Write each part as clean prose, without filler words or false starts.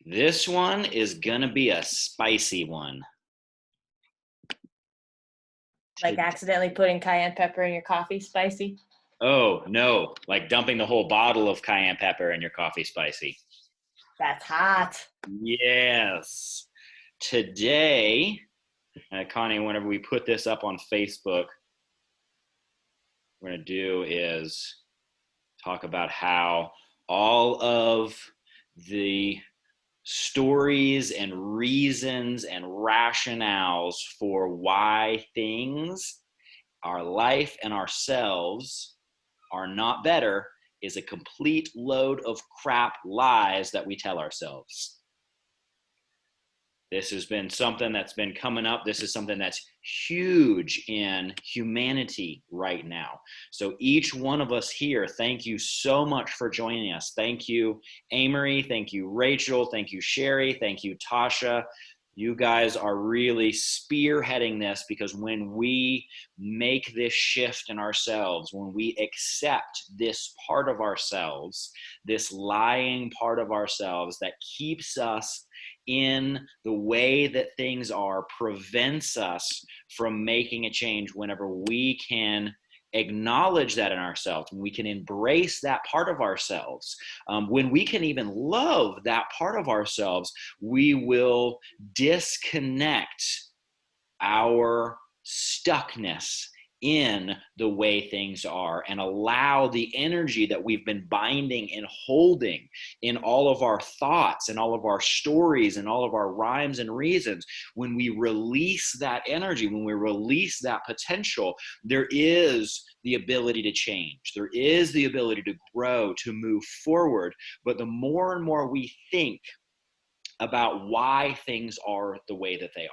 This one is gonna be a spicy one. Like accidentally putting cayenne pepper in your coffee, spicy? Oh, no, like dumping the whole bottle of cayenne pepper in your coffee spicy. That's hot. Yes. Today, Connie, whenever we put this up on Facebook, we're gonna do is talk about how all of the stories and reasons and rationales for why things, our life and ourselves, are not better is a complete load of crap lies that we tell ourselves. This has been something that's been coming up. This is something that's huge in humanity right now. So each one of us here, thank you so much for joining us. Thank you, Amory. Thank you, Rachel. Thank you, Sherry. Thank you, Tasha. You guys are really spearheading this, because when we make this shift in ourselves, when we accept this part of ourselves, this lying part of ourselves that keeps us in the way that things are, prevents us from making a change, whenever we can acknowledge that in ourselves, when we can embrace that part of ourselves, when we can even love that part of ourselves, we will disconnect our stuckness in the way things are and allow the energy that we've been binding and holding in all of our thoughts and all of our stories and all of our rhymes and reasons. When we release that energy, when we release that potential, there is the ability to change. There is the ability to grow, to move forward. But the more and more we think about why things are the way that they are,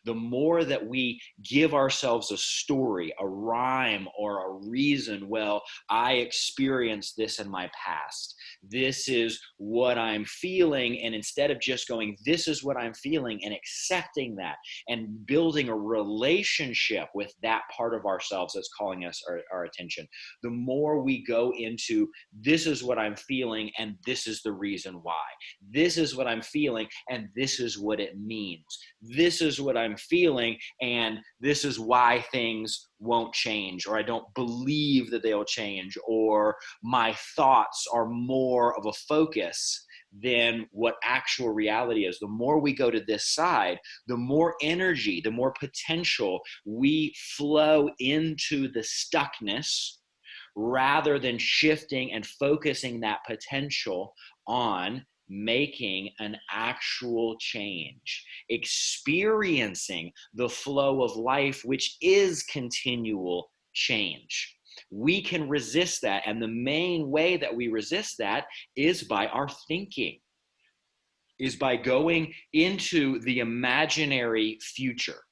the more that we give ourselves a story, a rhyme, or a reason. Well, I experienced this in my past. This is what I'm feeling. And instead of just going, this is what I'm feeling, and accepting that and building a relationship with that part of ourselves that's calling us our attention, the more we go into, this is what I'm feeling, and this is the reason why. This is what I'm feeling, and this is what it means. This is what I'm feeling, and this is why things won't change, or I don't believe that they'll change, or my thoughts are more of a focus than what actual reality is. The more we go to this side, the more energy, the more potential we flow into the stuckness, rather than shifting and focusing that potential on making an actual change, experiencing the flow of life, which is continual change. We can resist that. And the main way that we resist that is by our thinking, is by going into the imaginary future,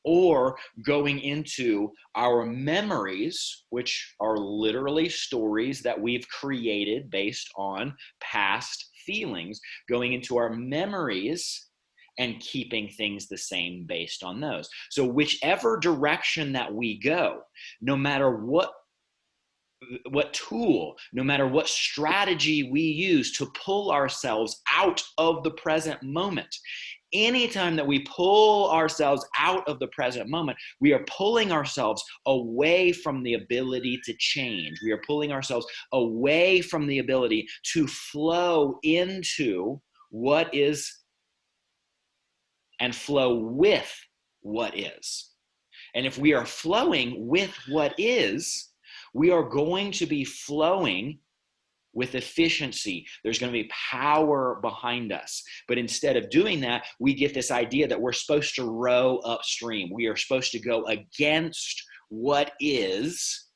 or going into our memories, which are literally stories that we've created based on past feelings, going into our memories and keeping things the same based on those. So whichever direction that we go, no matter what tool, no matter what strategy we use to pull ourselves out of the present moment, anytime that we pull ourselves out of the present moment, we are pulling ourselves away from the ability to change. We are pulling ourselves away from the ability to flow into what is and flow with what is. And if we are flowing with what is, we are going to be flowing with efficiency. There's going to be power behind us. But instead of doing that, we get this idea that we're supposed to row upstream. We are supposed to go against what is,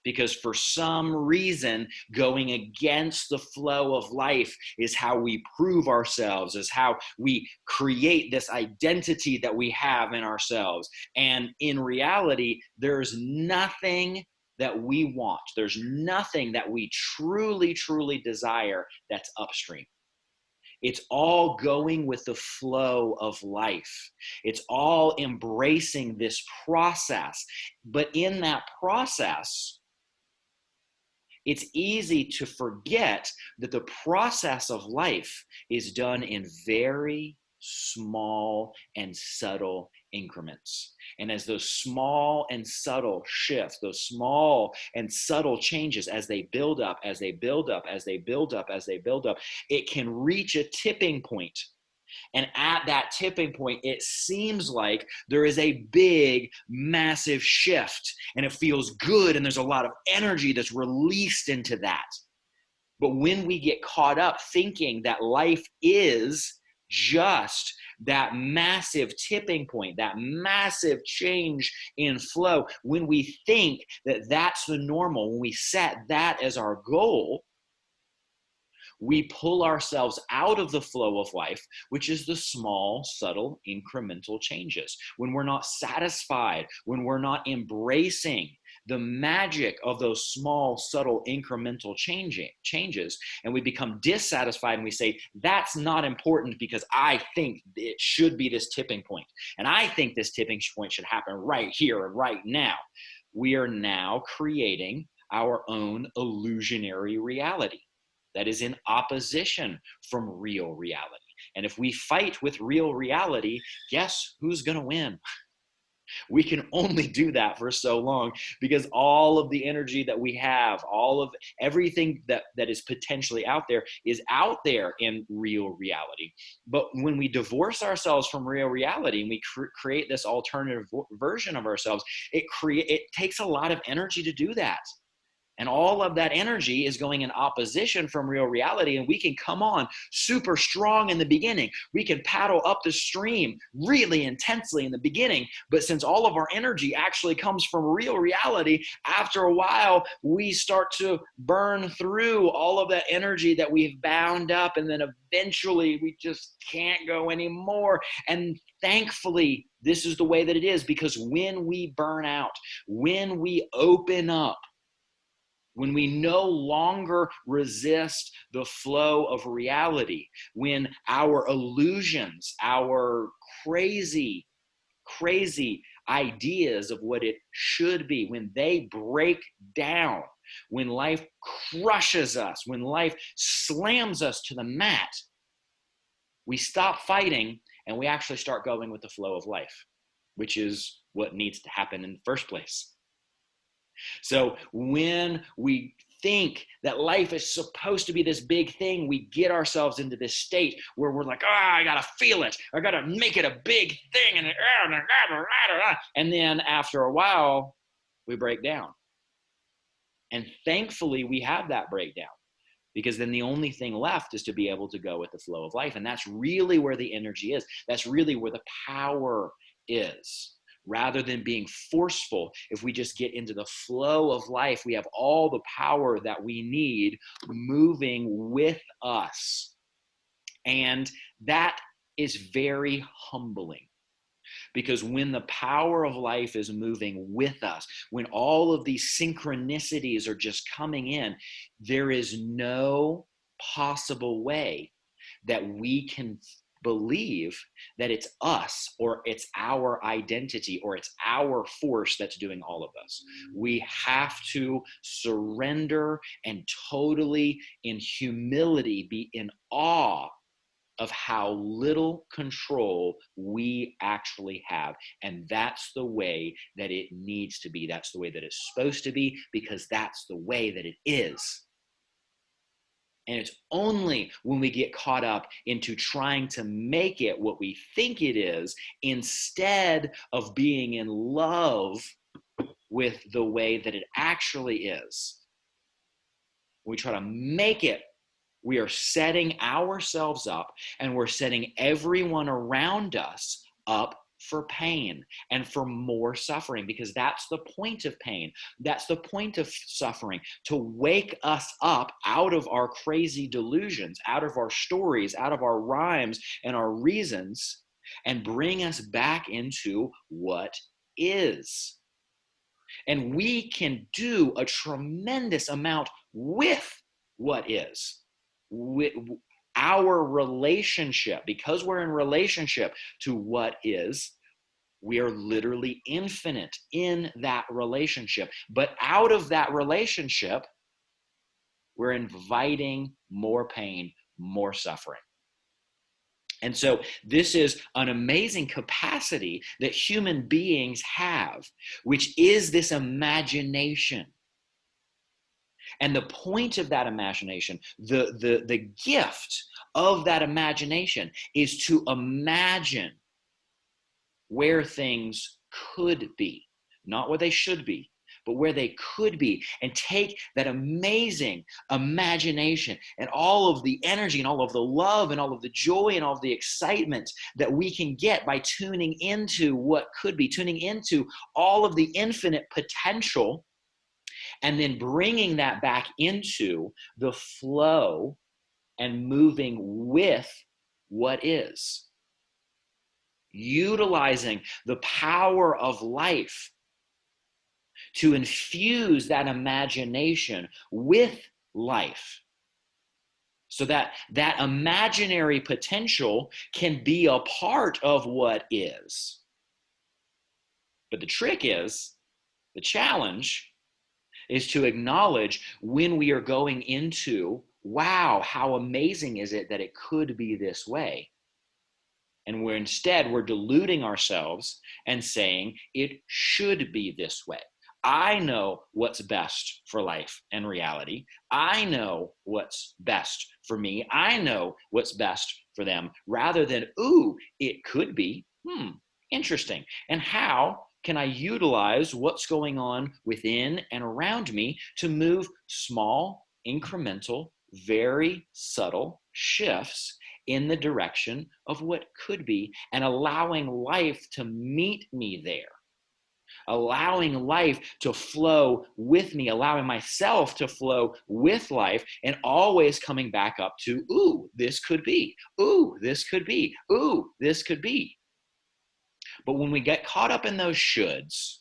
because for some reason, going against the flow of life is how we prove ourselves, is how we create this identity that we have in ourselves. And in reality, there's nothing that we want. There's nothing that we truly, truly desire that's upstream. It's all going with the flow of life. It's all embracing this process. But in that process, it's easy to forget that the process of life is done in very small and subtle increments. And as those small and subtle shifts, those small and subtle changes, as they build up, as they build up, as they build up, as they build up, it can reach a tipping point. And at that tipping point, it seems like there is a big, massive shift, and it feels good, and there's a lot of energy that's released into that. But when we get caught up thinking that life is just that massive tipping point, that massive change in flow, when we think that that's the normal, when we set that as our goal, we pull ourselves out of the flow of life, which is the small, subtle, incremental changes. When we're not satisfied, when we're not embracing the magic of those small, subtle, incremental changes, and we become dissatisfied and we say, that's not important because I think it should be this tipping point. And I think this tipping point should happen right here and right now. We are now creating our own illusionary reality that is in opposition from real reality. And if we fight with real reality, guess who's going to win? We can only do that for so long because all of the energy that we have, all of everything that is potentially out there is out there in real reality. But when we divorce ourselves from real reality and we create this alternative version of ourselves, it takes a lot of energy to do that. And all of that energy is going in opposition from real reality. And we can come on super strong in the beginning. We can paddle up the stream really intensely in the beginning. But since all of our energy actually comes from real reality, after a while, we start to burn through all of that energy that we've bound up. And then eventually we just can't go anymore. And thankfully, this is the way that it is, because when we burn out, when we open up, when we no longer resist the flow of reality, when our illusions, our crazy ideas of what it should be, when they break down, when life crushes us, when life slams us to the mat, we stop fighting and we actually start going with the flow of life, which is what needs to happen in the first place. So when we think that life is supposed to be this big thing, we get ourselves into this state where we're like, I gotta feel it. I gotta make it a big thing. And then after a while, we break down. And thankfully, we have that breakdown, because then the only thing left is to be able to go with the flow of life. And that's really where the energy is. That's really where the power is. Rather than being forceful, if we just get into the flow of life, we have all the power that we need moving with us. And that is very humbling, because when the power of life is moving with us, when all of these synchronicities are just coming in, there is no possible way that we can believe that it's us or it's our identity or it's our force that's doing all of this. We have to surrender and totally, in humility, be in awe of how little control we actually have. And that's the way that it needs to be. That's the way that it's supposed to be, because that's the way that it is. And it's only when we get caught up into trying to make it what we think it is, instead of being in love with the way that it actually is. When we try to make it, we are setting ourselves up, and we're setting everyone around us up for pain and for more suffering, because that's the point of pain. That's the point of suffering, to wake us up out of our crazy delusions, out of our stories, out of our rhymes and our reasons, and bring us back into what is. And we can do a tremendous amount with what is. With our relationship, because we're in relationship to what is, we are literally infinite in that relationship. But out of that relationship, we're inviting more pain, more suffering. And so this is an amazing capacity that human beings have, which is this imagination. And the point of that imagination, the gift of that imagination is to imagine where things could be, not where they should be, but where they could be, and take that amazing imagination and all of the energy and all of the love and all of the joy and all of the excitement that we can get by tuning into what could be, tuning into all of the infinite potential, and then bringing that back into the flow and moving with what is. Utilizing the power of life to infuse that imagination with life, so that that imaginary potential can be a part of what is. But the trick is, the challenge is to acknowledge when we are going into, wow, how amazing is it that it could be this way? And we're deluding ourselves and saying it should be this way. I know what's best for life and reality. I know what's best for me. I know what's best for them, rather than, ooh, it could be, interesting. And how can I utilize what's going on within and around me to move small, incremental, very subtle shifts in the direction of what could be, and allowing life to meet me there? Allowing life to flow with me, allowing myself to flow with life, and always coming back up to, ooh, this could be, ooh, this could be, ooh, this could be. But when we get caught up in those shoulds,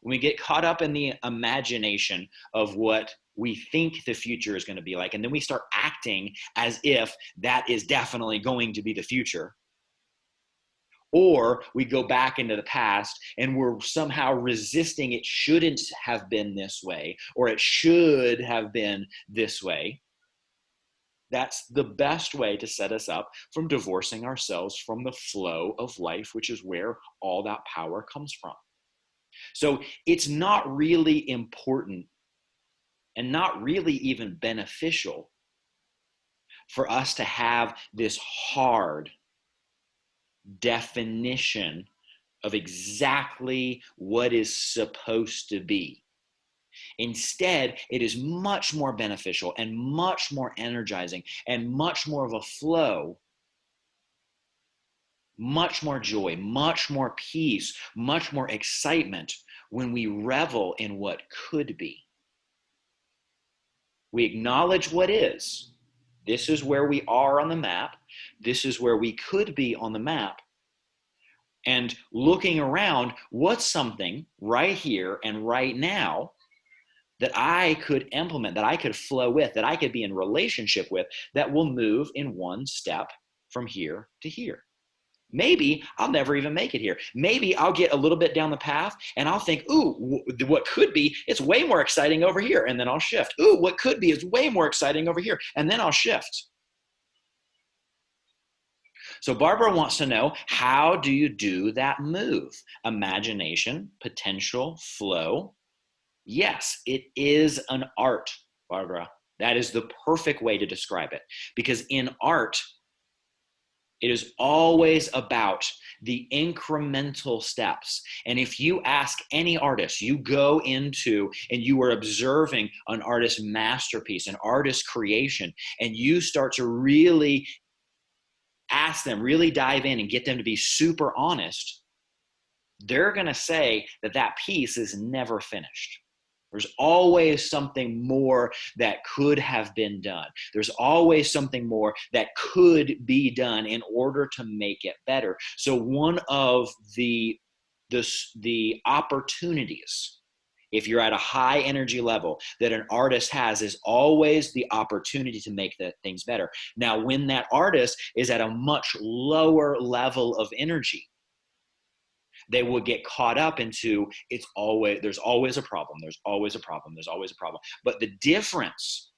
when we get caught up in the imagination of what we think the future is going to be like, and then we start acting as if that is definitely going to be the future, or we go back into the past and we're somehow resisting, it shouldn't have been this way, or it should have been this way, that's the best way to set us up from divorcing ourselves from the flow of life, which is where all that power comes from. So it's not really important and not really even beneficial for us to have this hard definition of exactly what is supposed to be. Instead, it is much more beneficial and much more energizing and much more of a flow, much more joy, much more peace, much more excitement when we revel in what could be. We acknowledge what is. This is where we are on the map. This is where we could be on the map. And looking around, what's something right here and right now that I could implement, that I could flow with, that I could be in relationship with, that will move in one step from here to here. Maybe I'll never even make it here. Maybe I'll get a little bit down the path and I'll think, ooh, what could be, it's way more exciting over here. And then I'll shift. Ooh, what could be is way more exciting over here. And then I'll shift. So Barbara wants to know, how do you do that move? Imagination, potential, flow. Yes, it is an art, Barbara. That is the perfect way to describe it. Because in art, it is always about the incremental steps. And if you ask any artist, you go into and you are observing an artist's masterpiece, an artist's creation, and you start to really ask them, really dive in and get them to be super honest, they're going to say that that piece is never finished. There's always something more that could have been done. There's always something more that could be done in order to make it better. So one of the opportunities, if you're at a high energy level, that an artist has, is always the opportunity to make the things better. Now, when that artist is at a much lower level of energy, they would get caught up into, there's always a problem. There's always a problem. There's always a problem. But the difference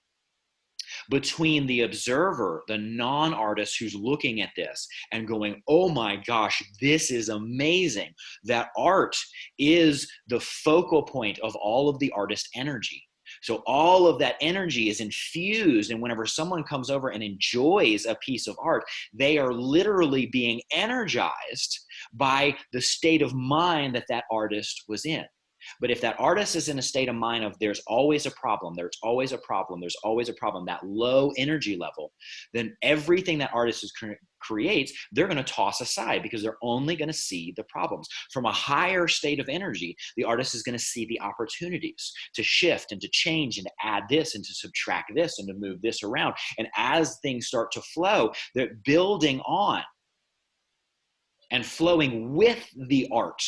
between the observer, the non-artist who's looking at this and going, oh my gosh, this is amazing. That art is the focal point of all of the artist energy. So all of that energy is infused, and whenever someone comes over and enjoys a piece of art, they are literally being energized by the state of mind that that artist was in. But if that artist is in a state of mind of there's always a problem, there's always a problem, there's always a problem, that low energy level, then everything that artist creates, they're going to toss aside because they're only going to see the problems. From a higher state of energy, the artist is going to see the opportunities to shift and to change and to add this and to subtract this and to move this around. And as things start to flow, they're building on and flowing with the art,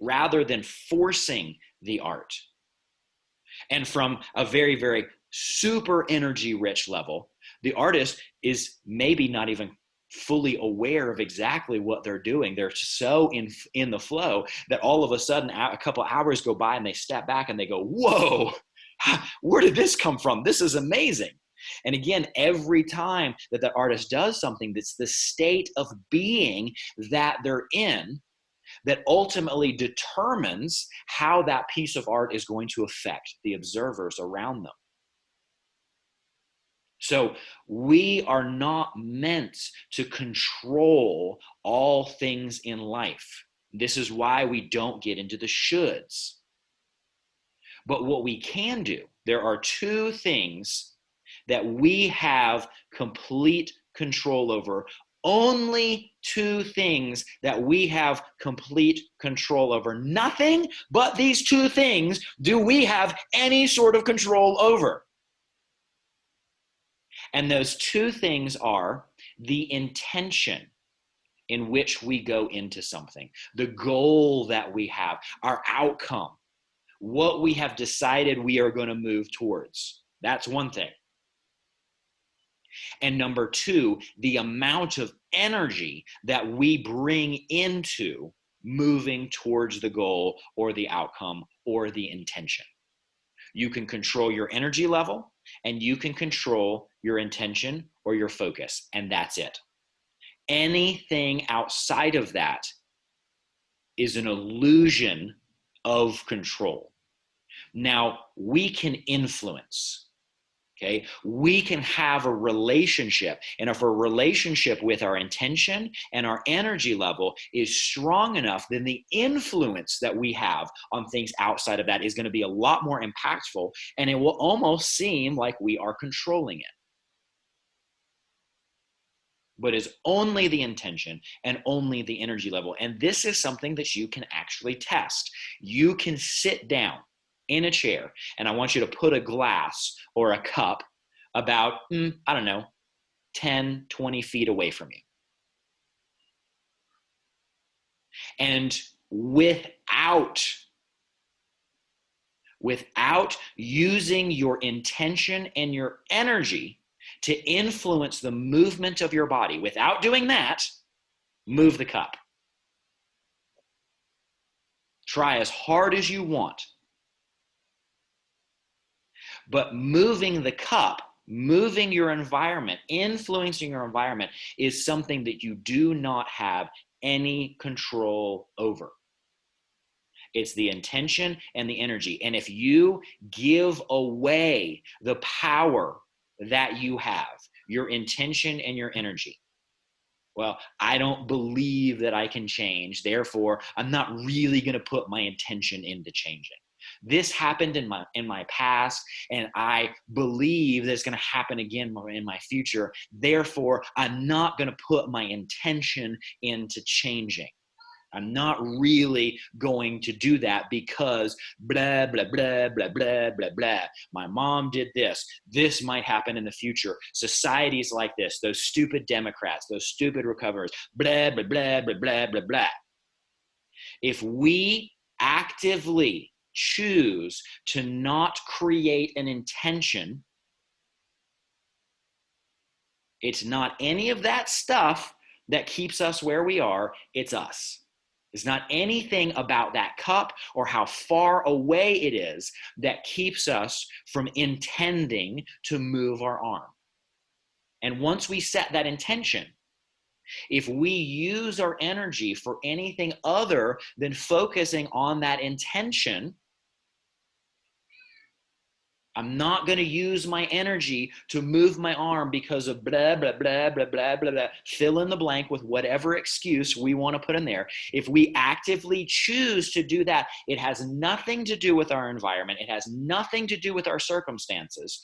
rather than forcing the art. And from a very, very super energy rich level, the artist is maybe not even fully aware of exactly what they're doing. They're so in the flow that all of a sudden a couple hours go by and they step back and they go, whoa, where did this come from? This is amazing. And again, every time that the artist does something, that's the state of being that they're in that ultimately determines how that piece of art is going to affect the observers around them. So we are not meant to control all things in life. This is why we don't get into the shoulds. But what we can do, there are two things that we have complete control over. Only two things that we have complete control over. Nothing but these two things do we have any sort of control over. And those two things are the intention in which we go into something, the goal that we have, our outcome, what we have decided we are going to move towards. That's one thing. And number two, the amount of energy that we bring into moving towards the goal or the outcome or the intention. You can control your energy level and you can control your intention or your focus, and that's it. Anything outside of that is an illusion of control. Now, we can influence. Okay, we can have a relationship, and if a relationship with our intention and our energy level is strong enough, then the influence that we have on things outside of that is going to be a lot more impactful, and it will almost seem like we are controlling it. But it's only the intention and only the energy level. And this is something that you can actually test. You can sit down in a chair, and I want you to put a glass or a cup about, 10, 20 feet away from you. And without using your intention and your energy to influence the movement of your body, without doing that, move the cup. Try as hard as you want. But moving the cup, moving your environment, influencing your environment is something that you do not have any control over. It's the intention and the energy. And if you give away the power that you have, your intention and your energy, well, I don't believe that I can change, therefore I'm not really going to put my intention into changing. This happened in my past, and I believe that it's going to happen again in my future. Therefore, I'm not going to put my intention into changing. I'm not really going to do that because blah, blah, blah, blah, blah, blah, blah. My mom did this. This might happen in the future. Society's like this. Those stupid Democrats, those stupid recoverers, blah, blah, blah, blah, blah, blah, blah. If we actively choose to not create an intention, it's not any of that stuff that keeps us where we are, it's us. It's not anything about that cup or how far away it is that keeps us from intending to move our arm. And once we set that intention, if we use our energy for anything other than focusing on that intention, I'm not going to use my energy to move my arm because of blah, blah, blah, blah, blah, blah, blah. Fill in the blank with whatever excuse we want to put in there. If we actively choose to do that, it has nothing to do with our environment. It has nothing to do with our circumstances.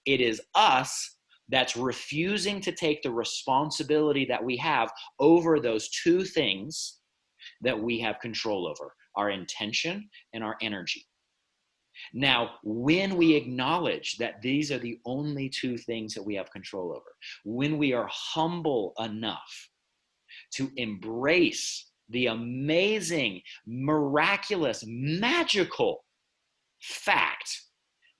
It is us that's refusing to take the responsibility that we have over those two things that we have control over, our intention and our energy. Now, when we acknowledge that these are the only two things that we have control over, when we are humble enough to embrace the amazing, miraculous, magical fact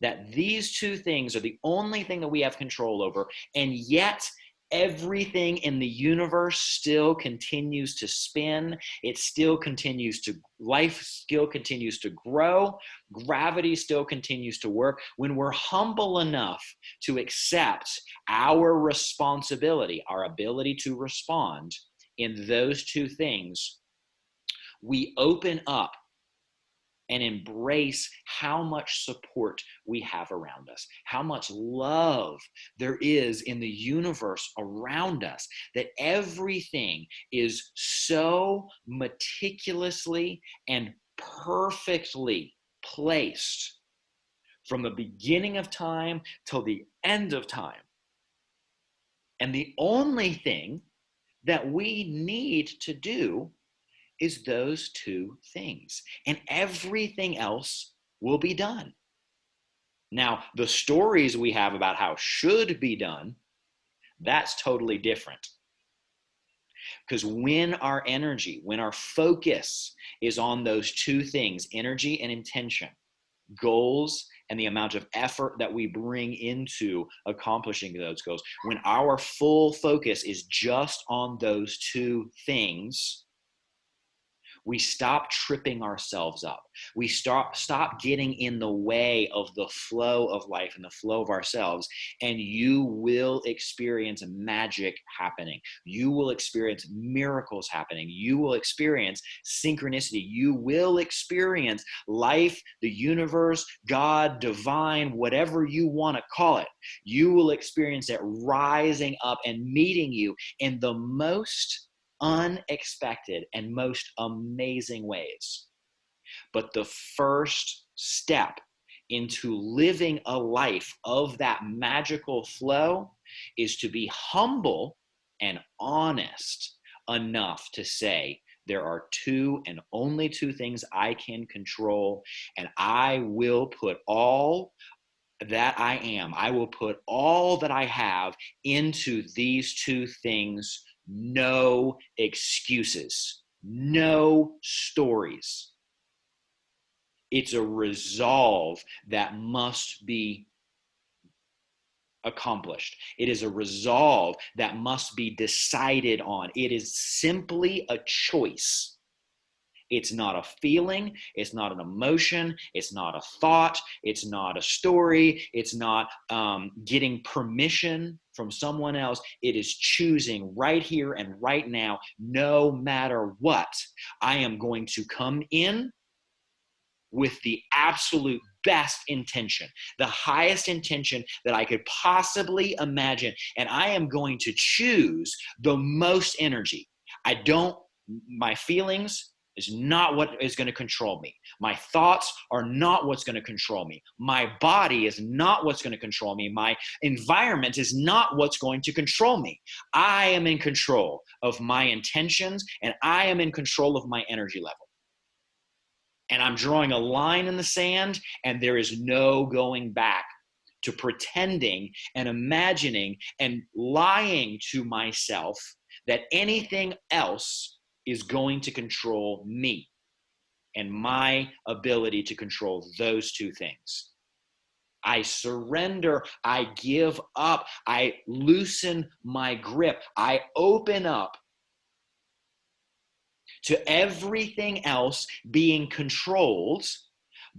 that these two things are the only thing that we have control over, and yet everything in the universe still continues to spin. It still continues to, life still continues to grow. Gravity still continues to work. When we're humble enough to accept our responsibility, our ability to respond in those two things, we open up and embrace how much support we have around us, how much love there is in the universe around us, that everything is so meticulously and perfectly placed from the beginning of time till the end of time. And the only thing that we need to do is those two things, and everything else will be done. Now, the stories we have about how should be done, that's totally different. Because when our energy, when our focus is on those two things, energy and intention, goals and the amount of effort that we bring into accomplishing those goals, when our full focus is just on those two things, we stop tripping ourselves up. We stop getting in the way of the flow of life and the flow of ourselves, and you will experience magic happening. You will experience miracles happening. You will experience synchronicity. You will experience life, the universe, God, divine, whatever you want to call it. You will experience it rising up and meeting you in the most unexpected and most amazing ways. But the first step into living a life of that magical flow is to be humble and honest enough to say, there are two and only two things I can control, and I will put all that I am, I will put all that I have into these two things. No excuses, no stories. It's a resolve that must be accomplished. It is a resolve that must be decided on. It is simply a choice. It's not a feeling, it's not an emotion, it's not a thought, it's not a story, it's not getting permission from someone else. It is choosing right here and right now, no matter what. I am going to come in with the absolute best intention, the highest intention that I could possibly imagine, and I am going to choose the most energy. My feelings is not what is going to control me. My thoughts are not what's going to control me. My body is not what's going to control me. My environment is not what's going to control me. I am in control of my intentions, and I am in control of my energy level. And I'm drawing a line in the sand, and there is no going back to pretending and imagining and lying to myself that anything else is going to control me and my ability to control those two things. I surrender, I give up, I loosen my grip, I open up to everything else being controlled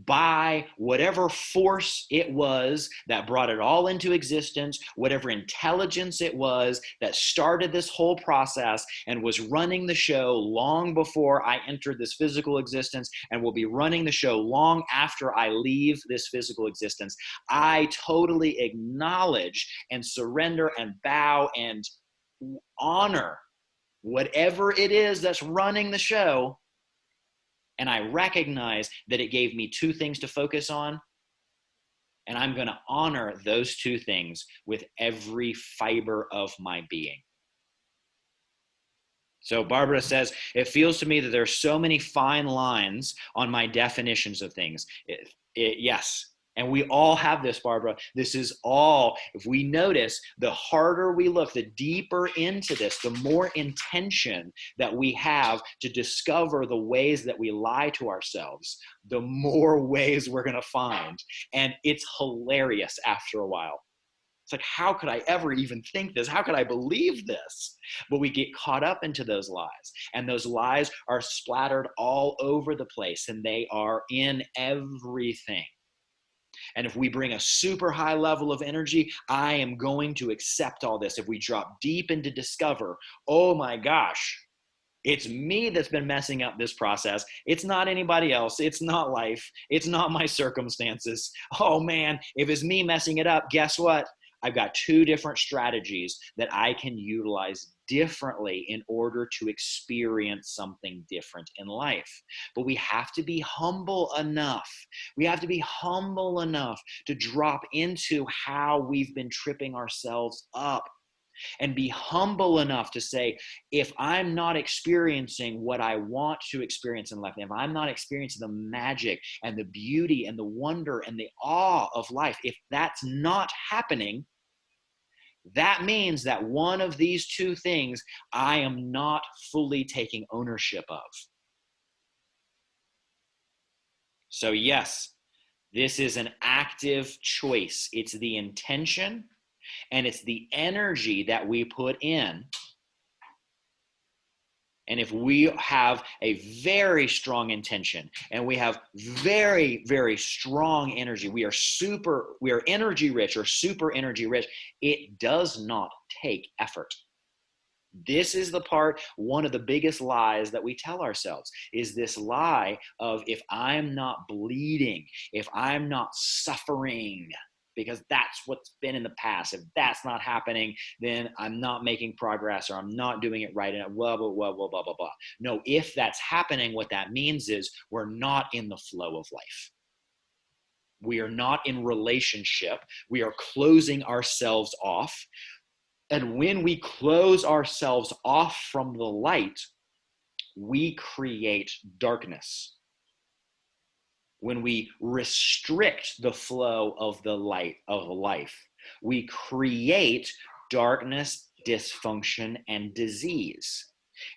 by whatever force it was that brought it all into existence, whatever intelligence it was that started this whole process and was running the show long before I entered this physical existence and will be running the show long after I leave this physical existence. I totally acknowledge and surrender and bow and honor whatever it is that's running the show. And I recognize that it gave me two things to focus on. And I'm going to honor those two things with every fiber of my being. So Barbara says, it feels to me that there are so many fine lines on my definitions of things. Yes. And we all have this, Barbara. This is all, if we notice, the harder we look, the deeper into this, the more intention that we have to discover the ways that we lie to ourselves, the more ways we're going to find. And it's hilarious after a while. It's like, how could I ever even think this? How could I believe this? But we get caught up into those lies. And those lies are splattered all over the place. And they are in everything. And if we bring a super high level of energy, I am going to accept all this. If we drop deep into discover, oh my gosh, it's me that's been messing up this process. It's not anybody else. It's not life. It's not my circumstances. Oh man, if it's me messing it up, guess what? I've got two different strategies that I can utilize differently in order to experience something different in life. But we have to be humble enough. We have to be humble enough to drop into how we've been tripping ourselves up. And be humble enough to say, if I'm not experiencing what I want to experience in life, if I'm not experiencing the magic and the beauty and the wonder and the awe of life, if that's not happening, that means that one of these two things I am not fully taking ownership of. So yes, this is an active choice. It's the intention and it's the energy that we put in. And if we have a very strong intention and we have very, very strong energy, we are energy rich or super energy rich, it does not take effort. This is the part, one of the biggest lies that we tell ourselves is this lie of, if I'm not bleeding, if I'm not suffering, because that's what's been in the past. If that's not happening, then I'm not making progress or I'm not doing it right. And blah, blah, blah, blah, blah, blah, blah. No, if that's happening, what that means is we're not in the flow of life. We are not in relationship. We are closing ourselves off. And when we close ourselves off from the light, we create darkness. When we restrict the flow of the light of life, we create darkness, dysfunction, and disease.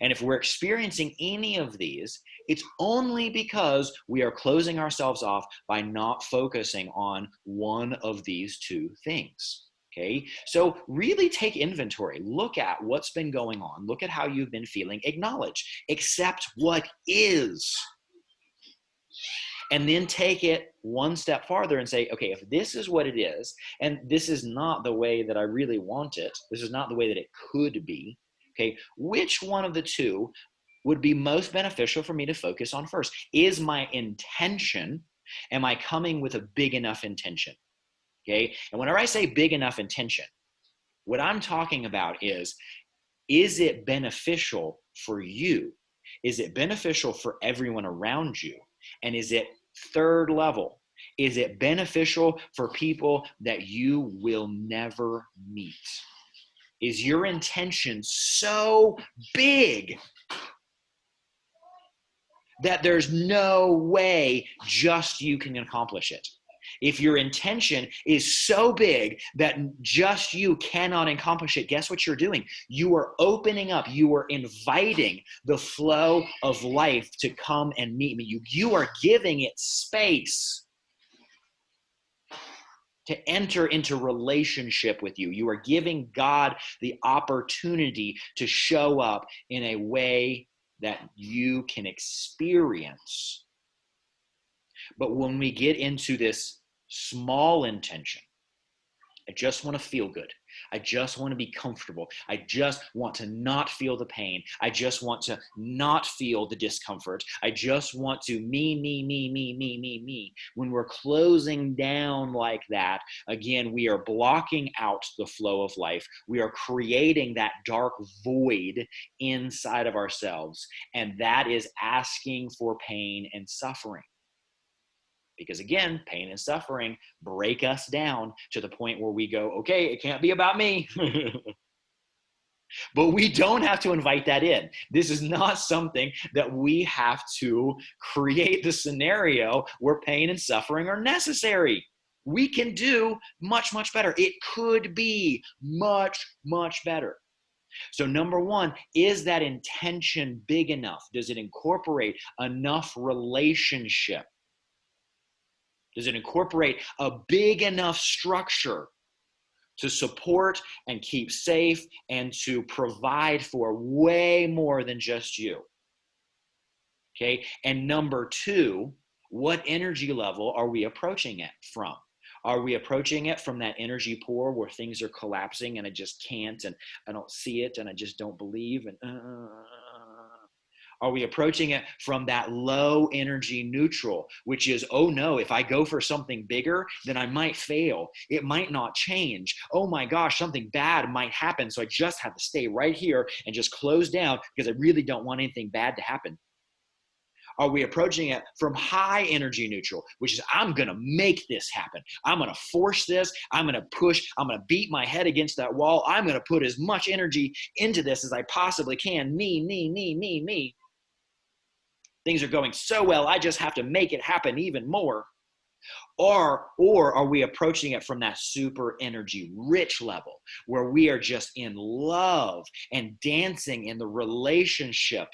And if we're experiencing any of these, it's only because we are closing ourselves off by not focusing on one of these two things. Okay, so really take inventory. Look at what's been going on. Look at how you've been feeling. Acknowledge, accept what is. And then take it one step farther and say, okay, if this is what it is, and this is not the way that I really want it, this is not the way that it could be, okay, which one of the two would be most beneficial for me to focus on first? Is my intention, am I coming with a big enough intention? Okay, and whenever I say big enough intention, what I'm talking about is it beneficial for you? Is it beneficial for everyone around you? And is it third level? Is it beneficial for people that you will never meet? Is your intention so big that there's no way just you can accomplish it? If your intention is so big that just you cannot accomplish it, guess what you're doing? You are opening up. You are inviting the flow of life to come and meet me. You are giving it space to enter into relationship with you. You are giving God the opportunity to show up in a way that you can experience. But when we get into this small intention, I just want to feel good. I just want to be comfortable. I just want to not feel the pain. I just want to not feel the discomfort. I just want to me. When we're closing down like that, again, we are blocking out the flow of life. We are creating that dark void inside of ourselves. And that is asking for pain and suffering. Because again, pain and suffering break us down to the point where we go, okay, it can't be about me. But we don't have to invite that in. This is not something that we have to create the scenario where pain and suffering are necessary. We can do much, much better. It could be much, much better. So number one, is that intention big enough? Does it incorporate enough relationship? Does it incorporate a big enough structure to support and keep safe and to provide for way more than just you? Okay. And number two, what energy level are we approaching it from? Are we approaching it from that energy pool where things are collapsing and I just can't and I don't see it and I just don't believe and Are we approaching it from that low energy neutral, which is, oh no, if I go for something bigger, then I might fail. It might not change. Oh my gosh, something bad might happen. So I just have to stay right here and just close down because I really don't want anything bad to happen. Are we approaching it from high energy neutral, which is I'm going to make this happen. I'm going to force this. I'm going to push. I'm going to beat my head against that wall. I'm going to put as much energy into this as I possibly can. Me. Things are going so well, I just have to make it happen even more. Or are we approaching it from that super energy rich level where we are just in love and dancing in the relationship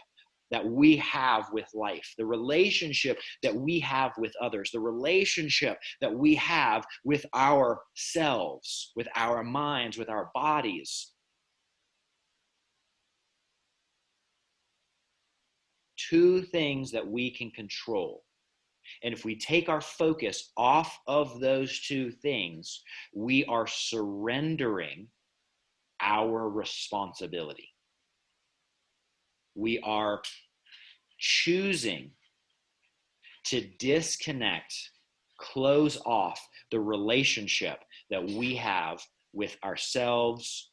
that we have with life, the relationship that we have with others, the relationship that we have with ourselves, with our minds, with our bodies? Two things that we can control. And if we take our focus off of those two things, we are surrendering our responsibility. We are choosing to disconnect, close off the relationship that we have with ourselves,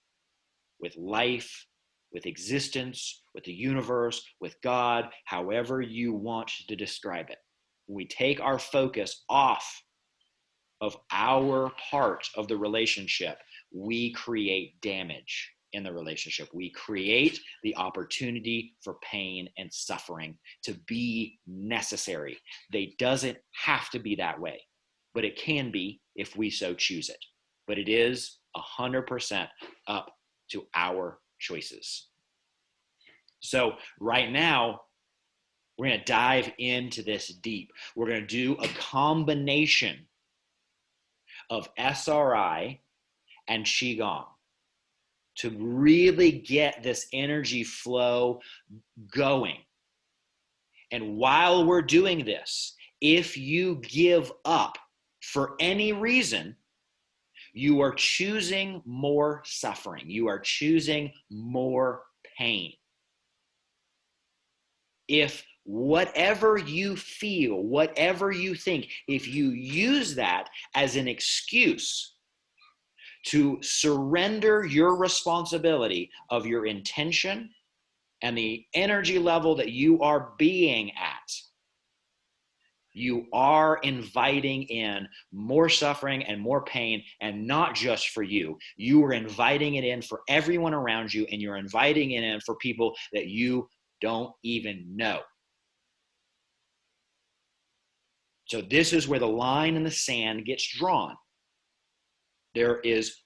with life, with existence, with the universe, with God, however you want to describe it. When we take our focus off of our part of the relationship, we create damage in the relationship. We create the opportunity for pain and suffering to be necessary. They doesn't have to be that way, but it can be if we so choose it. But it is 100% up to our choices. So right now, we're going to dive into this deep. We're going to do a combination of SRI and Qigong to really get this energy flow going. And while we're doing this, if you give up for any reason, you are choosing more suffering. You are choosing more pain. If whatever you feel, whatever you think, if you use that as an excuse to surrender your responsibility of your intention and the energy level that you are being at, you are inviting in more suffering and more pain, and not just for you. You are inviting it in for everyone around you, and you're inviting it in for people that you don't even know. So this is where the line in the sand gets drawn. There is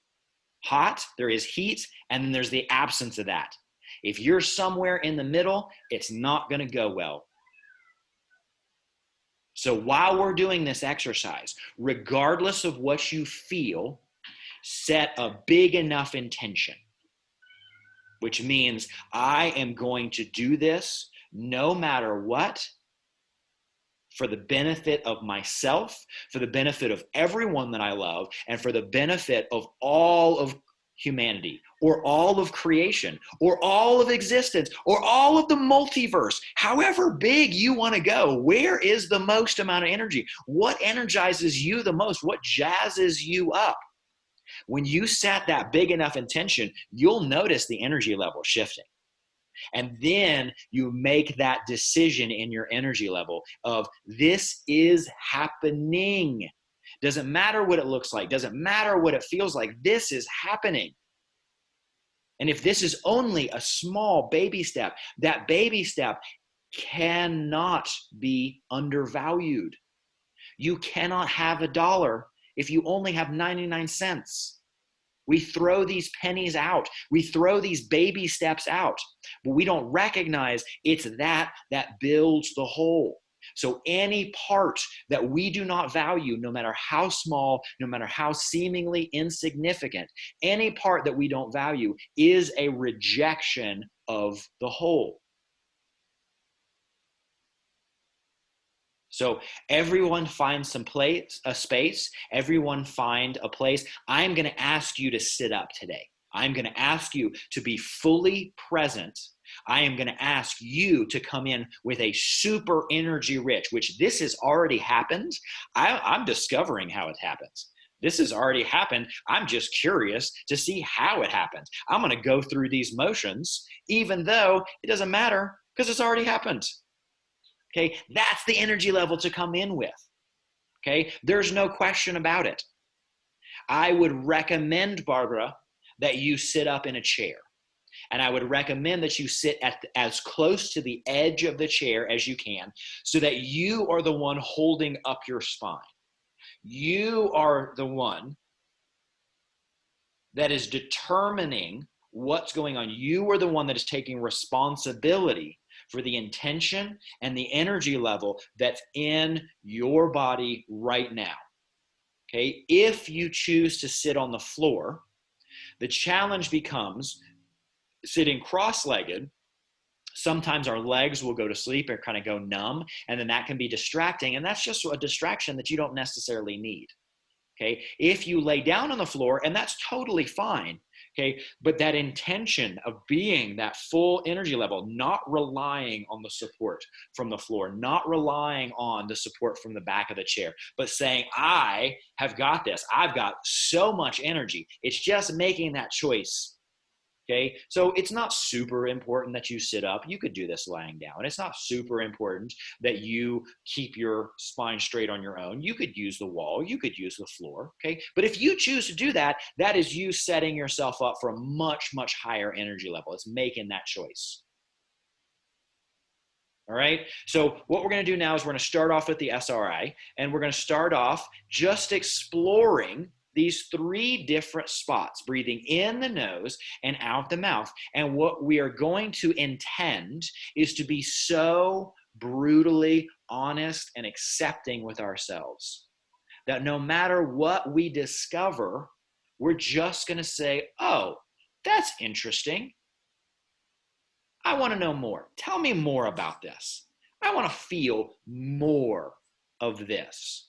hot, there is heat, and then there's the absence of that. If you're somewhere in the middle, it's not going to go well. So while we're doing this exercise, regardless of what you feel, set a big enough intention, which means I am going to do this no matter what, for the benefit of myself, for the benefit of everyone that I love, and for the benefit of all of humanity, or all of creation, or all of existence, or all of the multiverse, however big you want to go. Where is the most amount of energy? What energizes you the most? What jazzes you up? When you set that big enough intention, you'll notice the energy level shifting. And then you make that decision in your energy level of, this is happening. Doesn't matter what it looks like. Doesn't matter what it feels like. This is happening. And if this is only a small baby step, that baby step cannot be undervalued. You cannot have $1 if you only have 99 cents. We throw these pennies out. We throw these baby steps out, but we don't recognize it's that builds the whole. So any part that we do not value, no matter how small, no matter how seemingly insignificant, any part that we don't value is a rejection of the whole. So everyone find some place, a space. Everyone find a place. I'm going to ask you to sit up today. I'm going to ask you to be fully present. I am going to ask you to come in with a super energy rich, which this has already happened. I'm discovering how it happens. This has already happened. I'm just curious to see how it happens. I'm going to go through these motions, even though it doesn't matter because it's already happened. Okay, that's the energy level to come in with. Okay, there's no question about it. I would recommend, Barbara, that you sit up in a chair. And I would recommend that you sit at as close to the edge of the chair as you can, so that you are the one holding up your spine. You are the one that is determining what's going on. You are the one that is taking responsibility for the intention and the energy level that's in your body right now. Okay, if you choose to sit on the floor, the challenge becomes sitting cross-legged. Sometimes our legs will go to sleep or kind of go numb, and then that can be distracting, and that's just a distraction that you don't necessarily need. Okay, if you lay down on the floor, and that's totally fine. Okay, but that intention of being that full energy level, not relying on the support from the floor, not relying on the support from the back of the chair, but saying, I have got this. I've got so much energy. It's just making that choice. Okay, so it's not super important that you sit up. You could do this lying down. It's not super important that you keep your spine straight on your own. You could use the wall. You could use the floor. Okay, but if you choose to do that, that is you setting yourself up for a much, much higher energy level. It's making that choice. All right, so what we're going to do now is we're going to start off with the SRI, and we're going to start off just exploring these 3 different spots, breathing in the nose and out the mouth. And what we are going to intend is to be so brutally honest and accepting with ourselves that no matter what we discover, we're just going to say, oh, that's interesting. I want to know more. Tell me more about this. I want to feel more of this.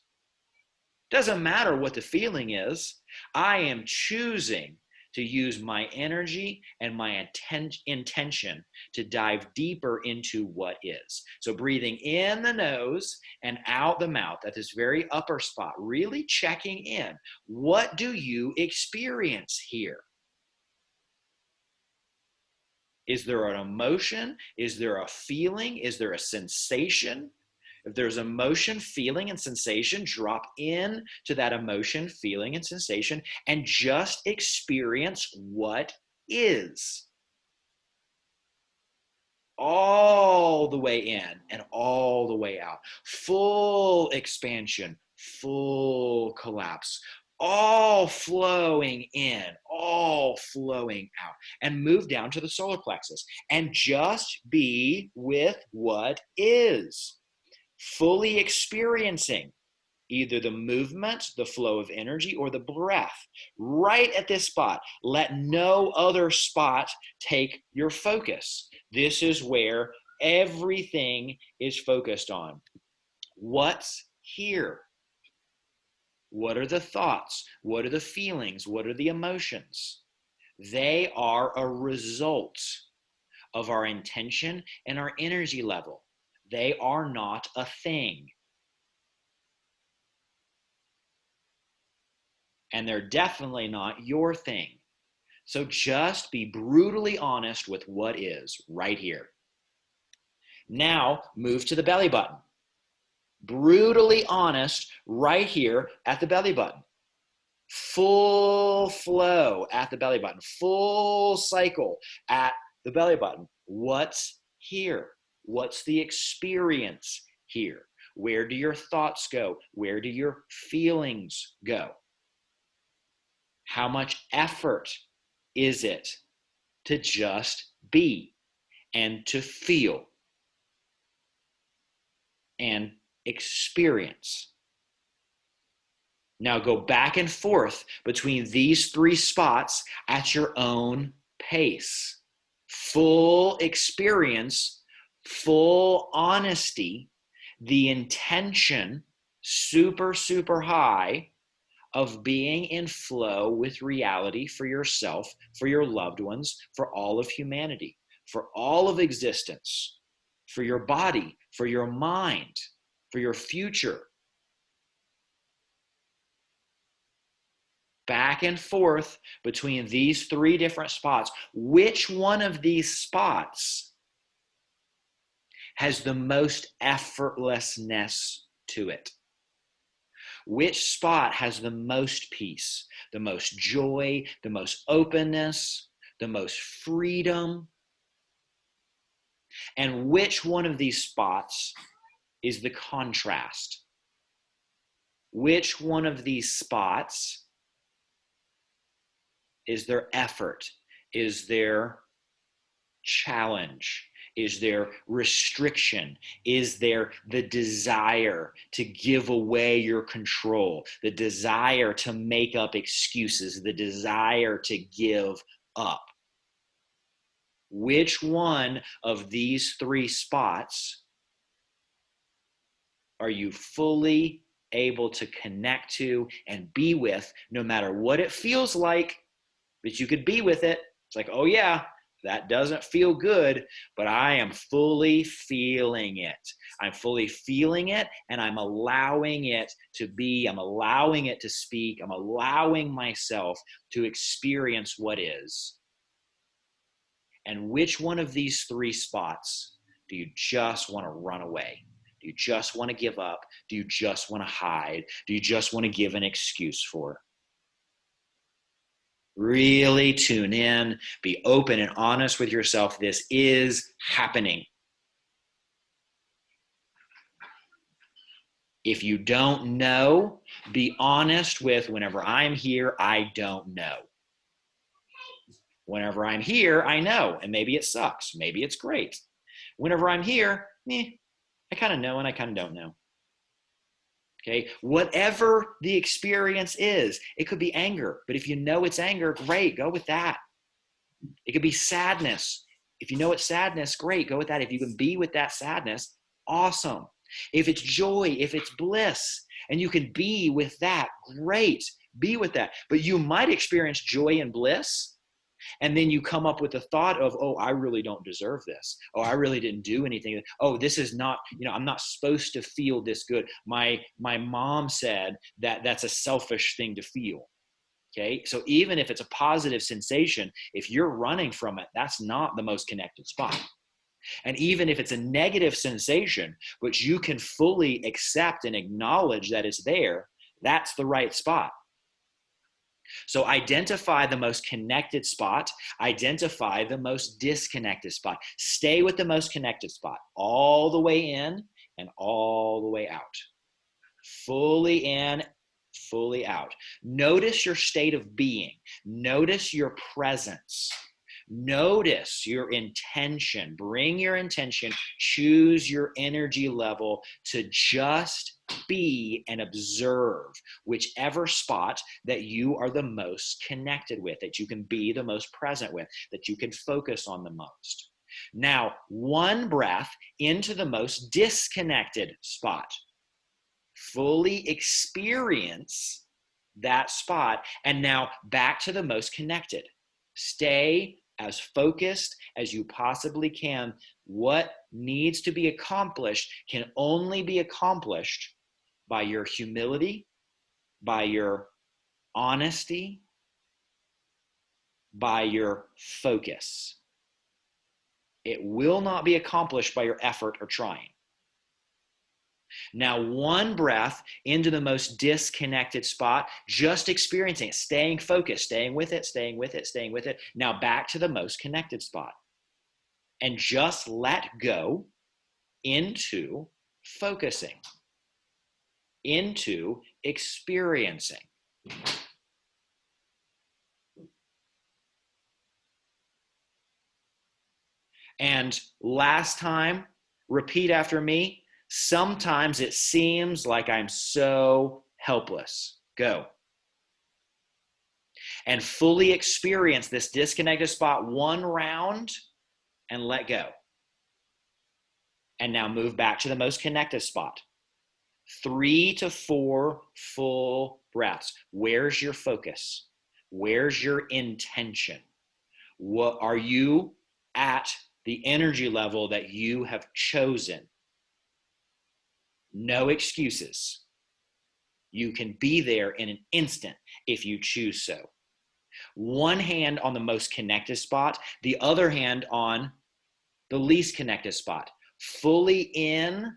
Doesn't matter what the feeling is. I am choosing to use my energy and my intention to dive deeper into what is. So breathing in the nose and out the mouth at this very upper spot, really checking in. What do you experience here? Is there an emotion? Is there a feeling? Is there a sensation? If there's emotion, feeling, and sensation, drop in to that emotion, feeling, and sensation, and just experience what is. All the way in and all the way out. Full expansion, full collapse. All flowing in, all flowing out. And move down to the solar plexus. And just be with what is. Fully experiencing either the movement, the flow of energy, or the breath right at this spot. Let no other spot take your focus. This is where Everything is focused on what's here. What are the thoughts? What are the feelings? What are the emotions? They are a result of our intention and our energy level. They are not a thing. And they're definitely not your thing. So just be brutally honest with what is right here. Now move to the belly button. Brutally honest right here at the belly button. Full flow at the belly button. Full cycle at the belly button. What's here? What's the experience here? Where do your thoughts go? Where do your feelings go? How much effort is it to just be and to feel and experience? Now go back and forth between these three spots at your own pace. Full experience, full honesty, the intention super, super high of being in flow with reality for yourself, for your loved ones, for all of humanity, for all of existence, for your body, for your mind, for your future. Back and forth between these three different spots. Which one of these spots has the most effortlessness to it? Which spot has the most peace, the most joy, the most openness, the most freedom? And which one of these spots is the contrast? Which one of these spots is there effort? Is there challenge? Is there restriction? Is there the desire to give away your control? The desire to make up excuses? The desire to give up? Which one of these three spots are you fully able to connect to and be with, no matter what it feels like? But you could be with it. It's like, oh yeah, that doesn't feel good, but I am fully feeling it. I'm fully feeling it, and I'm allowing it to be. I'm allowing it to speak. I'm allowing myself to experience what is. And which one of these three spots do you just want to run away? Do you just want to give up? Do you just want to hide? Do you just want to give an excuse for? Really tune in, be open and honest with yourself. This is happening. If you don't know, be honest with, whenever I'm here, I don't know. Whenever I'm here, I know, and maybe it sucks. Maybe it's great. Whenever I'm here, I kind of know and I kind of don't know. Okay, whatever the experience is, it could be anger, but if you know it's anger, great, go with that. It could be sadness. If you know it's sadness, great, go with that. If you can be with that sadness, awesome. If it's joy, if it's bliss, and you can be with that, great, be with that. But you might experience joy and bliss, and then you come up with the thought of, oh, I really don't deserve this. Oh, I really didn't do anything. Oh, this is not, I'm not supposed to feel this good. My mom said that that's a selfish thing to feel. Okay. So even if it's a positive sensation, if you're running from it, that's not the most connected spot. And even if it's a negative sensation, which you can fully accept and acknowledge that it's there, that's the right spot. So identify the most connected spot, identify the most disconnected spot. Stay with the most connected spot all the way in and all the way out. Fully in, fully out. Notice your state of being. Notice your presence. Notice your intention. Bring your intention. Choose your energy level to just be and observe whichever spot that you are the most connected with, that you can be the most present with, that you can focus on the most. Now, one breath into the most disconnected spot. Fully experience that spot. And now back to the most connected. Stay as focused as you possibly can. What needs to be accomplished can only be accomplished by your humility, by your honesty, by your focus. It will not be accomplished by your effort or trying. Now, one breath into the most disconnected spot, just experiencing it, staying focused, staying with it, staying with it, staying with it. Now back to the most connected spot. And just let go into focusing, into experiencing. And last time, repeat after me. Sometimes it seems like I'm so helpless. Go. And fully experience this disconnected spot one round and let go. And now move back to the most connected spot. 3 to 4 full breaths. Where's your focus? Where's your intention? What are you at the energy level that you have chosen? No excuses. You can be there in an instant if you choose so. One hand on the most connected spot, the other hand on the least connected spot. Fully in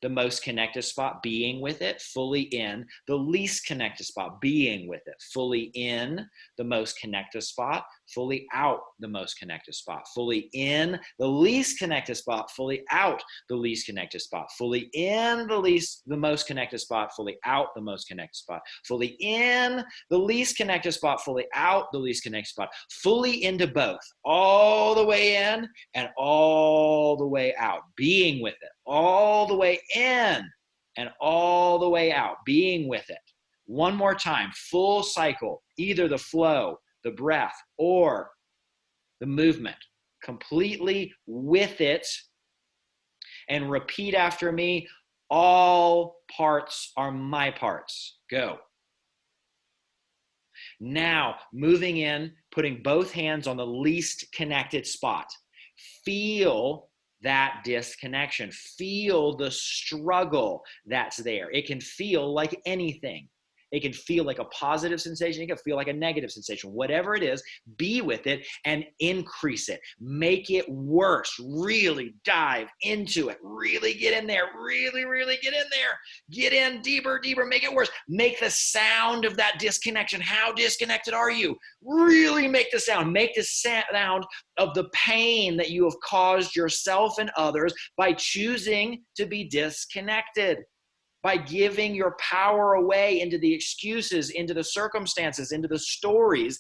the most connected spot, being with it, fully in the least connected spot, being with it, fully in the most connected spot, fully out the most connected spot, fully in the least connected spot, fully out the least connected spot, fully in the most connected spot, fully out the most connected spot, fully in the least connected spot, fully out the least connected spot, fully into both, all the way in and all the way out, being with it, all the way in and all the way out, being with it. One more time, full cycle, either the flow, the breath, or the movement, completely with it. And repeat after me, all parts are my parts. Go. Now, moving in, putting both hands on the least connected spot. Feel that disconnection. Feel the struggle that's there. It can feel like anything. It can feel like a positive sensation. It can feel like a negative sensation. Whatever it is, be with it and increase it. Make it worse. Really dive into it. Really get in there. Really, really get in there. Get in deeper, deeper. Make it worse. Make the sound of that disconnection. How disconnected are you? Really make the sound. Make the sound of the pain that you have caused yourself and others by choosing to be disconnected, by giving your power away into the excuses, into the circumstances, into the stories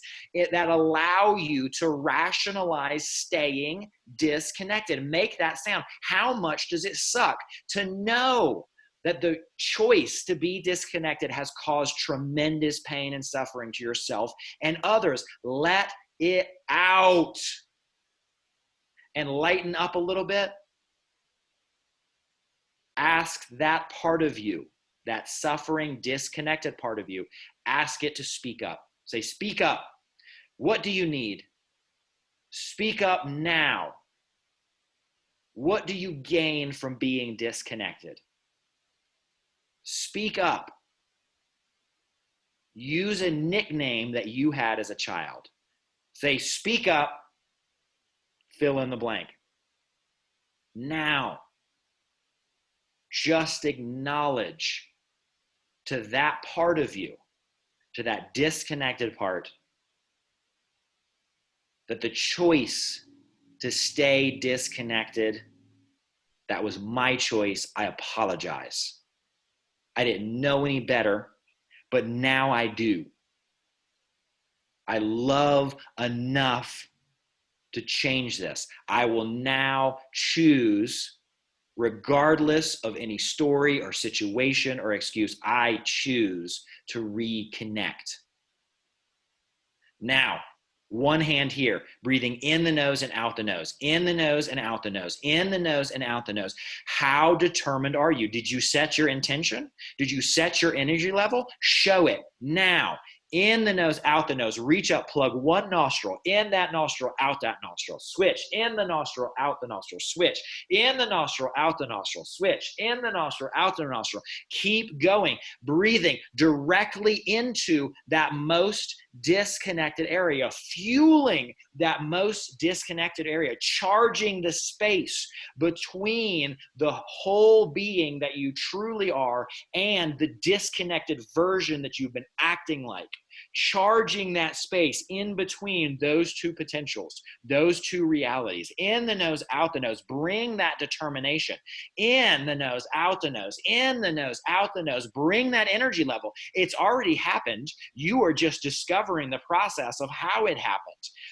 that allow you to rationalize staying disconnected. Make that sound. How much does it suck to know that the choice to be disconnected has caused tremendous pain and suffering to yourself and others? Let it out and lighten up a little bit. Ask that part of you, that suffering, disconnected part of you, ask it to speak up. Say, speak up. What do you need? Speak up now. What do you gain from being disconnected? Speak up. Use a nickname that you had as a child. Say, speak up, fill in the blank. Now, just acknowledge to that part of you, to that disconnected part, that the choice to stay disconnected, that was my choice. I apologize. I didn't know any better, but now I do. I love enough to change this. I will now choose, regardless of any story or situation or excuse, I choose to reconnect. Now, One hand here, breathing in the nose and out the nose, in the nose and out the nose, in the nose and out the nose. How determined are you? Did you set your intention? Did you set your energy level? Show it now. In the nose, out the nose. Reach up, plug one nostril, in that nostril, out that nostril. Switch, in the nostril, out the nostril. Switch, in the nostril, out the nostril. Switch, in the nostril, out the nostril. Keep going, breathing directly into that most disconnected area, fueling that most disconnected area, charging the space between the whole being that you truly are and the disconnected version that you've been acting like. Charging that space in between those two potentials, those two realities. In the nose, out the nose. Bring that determination. In the nose, out the nose. In the nose, out the nose. Bring that energy level. It's already happened. You are just discovering the process of how it happened.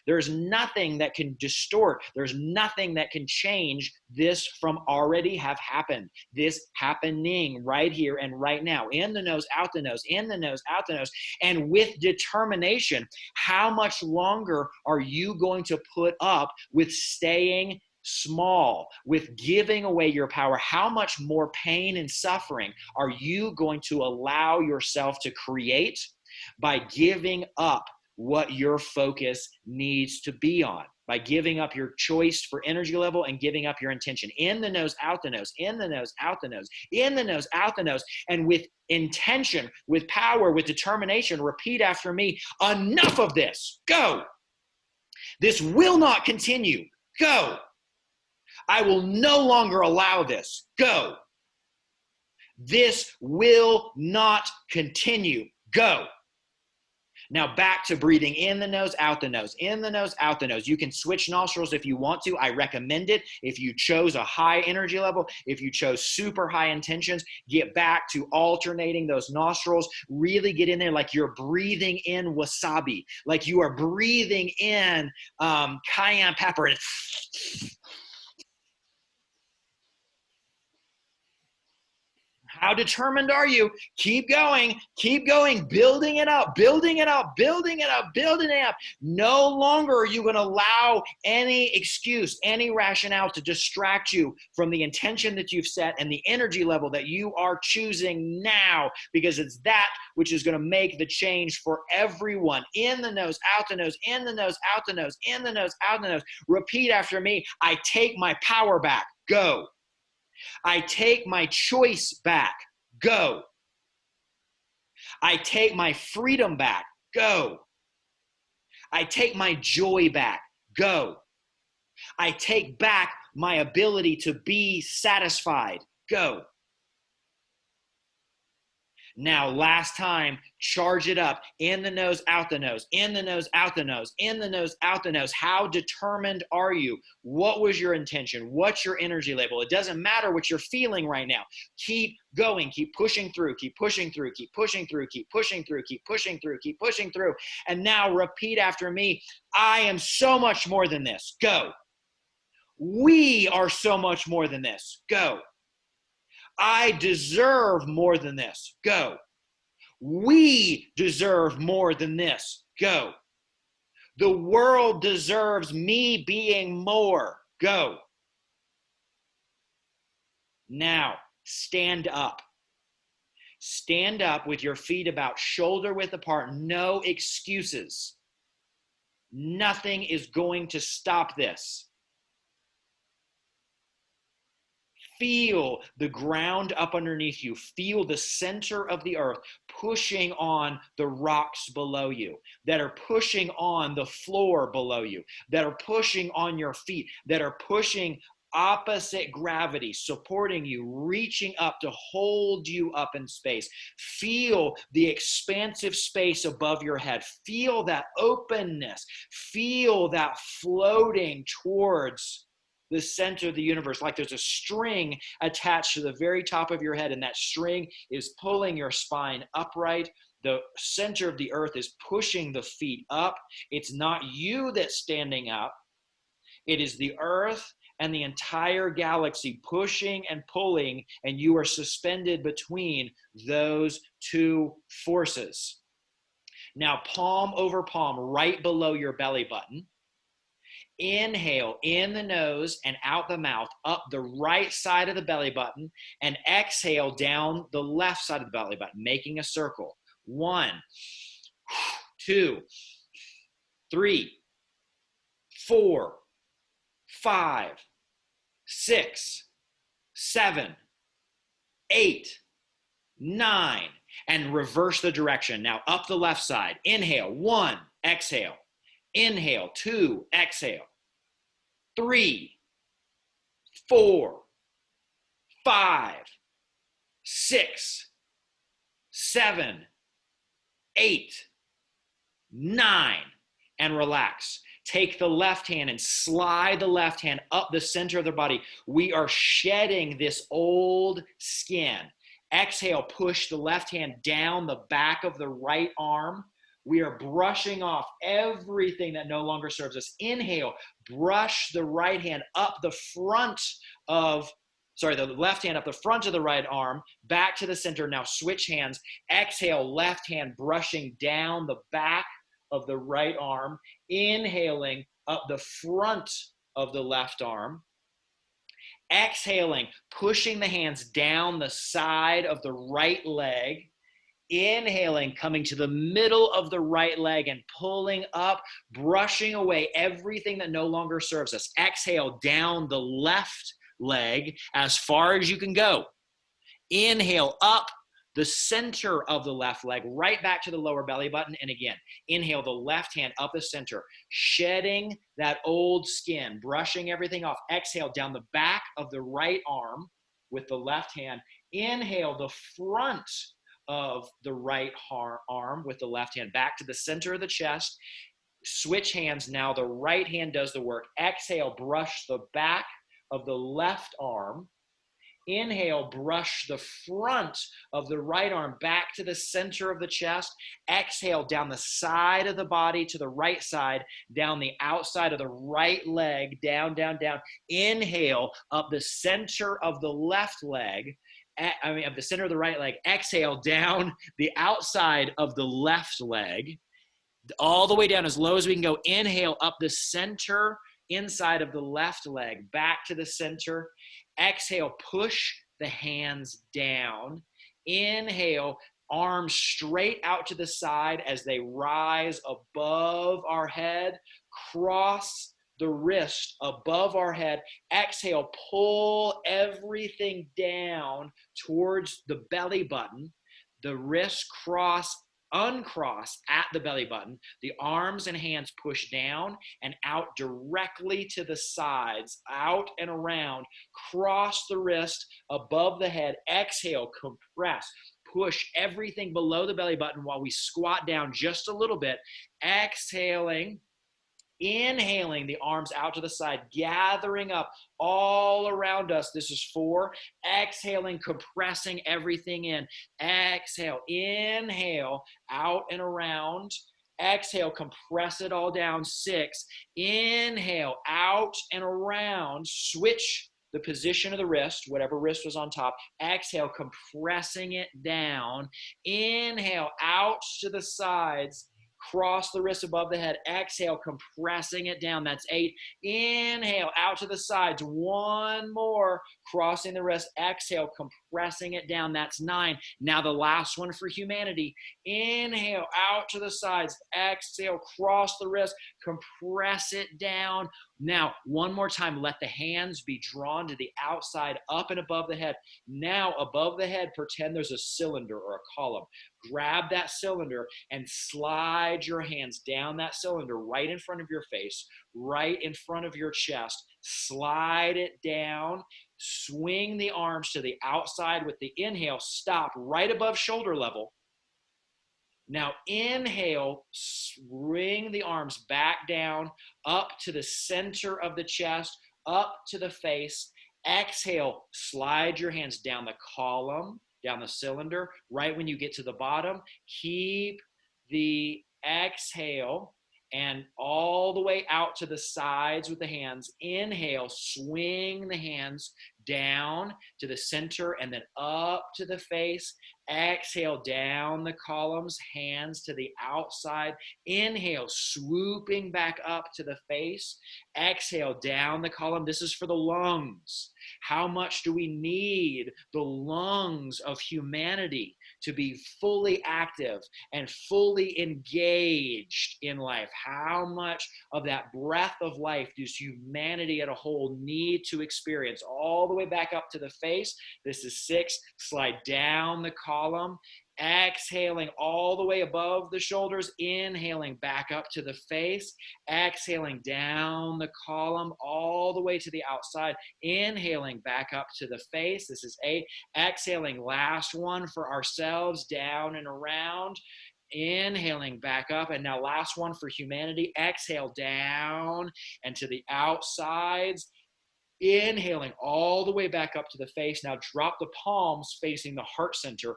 There's nothing that can distort. There's nothing that can change this from already have happened. This happening right here and right now. In the nose, out the nose. In the nose, out the nose. And with determination, how much longer are you going to put up with staying small, with giving away your power? How much more pain and suffering are you going to allow yourself to create by giving up what your focus needs to be on? By giving up your choice for energy level and giving up your intention. In the nose, out the nose, in the nose, out the nose, in the nose, out the nose. And with intention, with power, with determination, repeat after me, enough of this, go. This will not continue, go. I will no longer allow this, go. This will not continue, go. Now back to breathing in the nose, out the nose, in the nose, out the nose. You can switch nostrils if you want to. I recommend it. If you chose a high energy level, if you chose super high intentions, get back to alternating those nostrils. Really get in there like you're breathing in wasabi, like you are breathing in cayenne pepper. And how determined are you? Keep going, building it up, building it up, building it up, building it up. No longer are you going to allow any excuse, any rationale to distract you from the intention that you've set and the energy level that you are choosing now, because it's that which is going to make the change for everyone. In the nose, out the nose, in the nose, out the nose, in the nose, out the nose. Repeat after me. I take my power back. Go. I take my choice back. Go. I take my freedom back. Go. I take my joy back. Go. I take back my ability to be satisfied. Go. Now, last time, charge it up. In the nose, out the nose. In the nose, out the nose. In the nose, out the nose. How determined are you? What was your intention? What's your energy level? It doesn't matter what you're feeling right now. Keep going. Keep pushing through. Keep pushing through. Keep pushing through. Keep pushing through. Keep pushing through. Keep pushing through. And now repeat after me. I am so much more than this. Go. We are so much more than this. Go. I deserve more than this. Go. We deserve more than this. Go. The world deserves me being more. Go. Now, stand up. Stand up with your feet about shoulder width apart. No excuses. Nothing is going to stop this. Feel the ground up underneath you. Feel the center of the earth pushing on the rocks below you, that are pushing on the floor below you, that are pushing on your feet, that are pushing opposite gravity, supporting you, reaching up to hold you up in space. Feel the expansive space above your head. Feel that openness. Feel that floating towards the center of the universe, like there's a string attached to the very top of your head, and that string is pulling your spine upright. The center of the earth is pushing the feet up. It's not you that's standing up. It is the earth and the entire galaxy pushing and pulling, and you are suspended between those two forces. Now, palm over palm, right below your belly button. Inhale in the nose and out the mouth, up the right side of the belly button, and exhale down the left side of the belly button, making a circle. 1, 2, 3, 4, 5, 6, 7, 8, 9, and reverse the direction. Now up the left side. Inhale, 1, exhale. Inhale, 2, exhale. 3, 4, 5, 6, 7, 8, 9, and relax. Take the left hand and slide the left hand up the center of the body. We are shedding this old skin. Exhale, push the left hand down the back of the right arm. We are brushing off everything that no longer serves us. Inhale, brush the right hand up the front of, the left hand up the front of the right arm, back to the center. Now switch hands. Exhale, left hand brushing down the back of the right arm. Inhaling up the front of the left arm. Exhaling, pushing the hands down the side of the right leg. Inhaling, coming to the middle of the right leg and pulling up, brushing away everything that no longer serves us. Exhale, down the left leg as far as you can go. Inhale, up the center of the left leg, right back to the lower belly button. And again, inhale the left hand up the center, shedding that old skin, brushing everything off. Exhale, down the back of the right arm with the left hand. Inhale the front of the right arm with the left hand back to the center of the chest. Switch hands. Now the right hand does the work. Exhale, brush the back of the left arm. Inhale, brush the front of the right arm back to the center of the chest. Exhale, down the side of the body to the right side, down the outside of the right leg, down, down, down. Inhale, up the center of the left leg. Of the center of the right leg. Exhale, down the outside of the left leg, all the way down as low as we can go. Inhale, up the center inside of the left leg, back to the center. Exhale, push the hands down. Inhale, arms straight out to the side as they rise above our head. Cross the wrist above our head. Exhale, pull everything down towards the belly button. The wrists uncross at the belly button. The arms and hands push down and out directly to the sides, out and around. Cross the wrist above the head. Exhale, compress. Push everything below the belly button while we squat down just a little bit. Exhaling. Inhaling the arms out to the side, gathering up all around us. This is 4. Exhaling, compressing everything in. Exhale, inhale, out and around. Exhale, compress it all down. 6. Inhale, out and around. Switch the position of the wrist, whatever wrist was on top. Exhale, compressing it down. Inhale, out to the sides. Cross the wrist above the head. Exhale, compressing it down. That's 8. Inhale, out to the sides. 1 more. Crossing the wrist. Exhale, compressing it down. That's 9. Now the last one for humanity. Inhale, out to the sides. Exhale, cross the wrist. Compress it down. Now, one more time, let the hands be drawn to the outside, up and above the head. Now, above the head, pretend there's a cylinder or a column. Grab that cylinder and slide your hands down that cylinder right in front of your face, right in front of your chest. Slide it down. Swing the arms to the outside with the inhale. Stop right above shoulder level. Now inhale, swing the arms back down, up to the center of the chest, up to the face. Exhale, slide your hands down the column, down the cylinder. Right when you get to the bottom, keep the exhale and all the way out to the sides with the hands. Inhale, swing the hands down to the center and then up to the face. Exhale down the columns, hands to the outside. Inhale, swooping back up to the face. Exhale down the column. This is for the lungs. How much do we need the lungs of humanity to be fully active and fully engaged in life? How much of that breath of life does humanity as a whole need to experience? All the way back up to the face. This is 6. Slide down the column. Exhaling all the way above the shoulders, inhaling back up to the face, exhaling down the column all the way to the outside, inhaling back up to the face. This is 8. Exhaling, last one for ourselves, down and around. Inhaling back up, and now last one for humanity. Exhale down and to the outsides. Inhaling all the way back up to the face. Now drop the palms facing the heart center.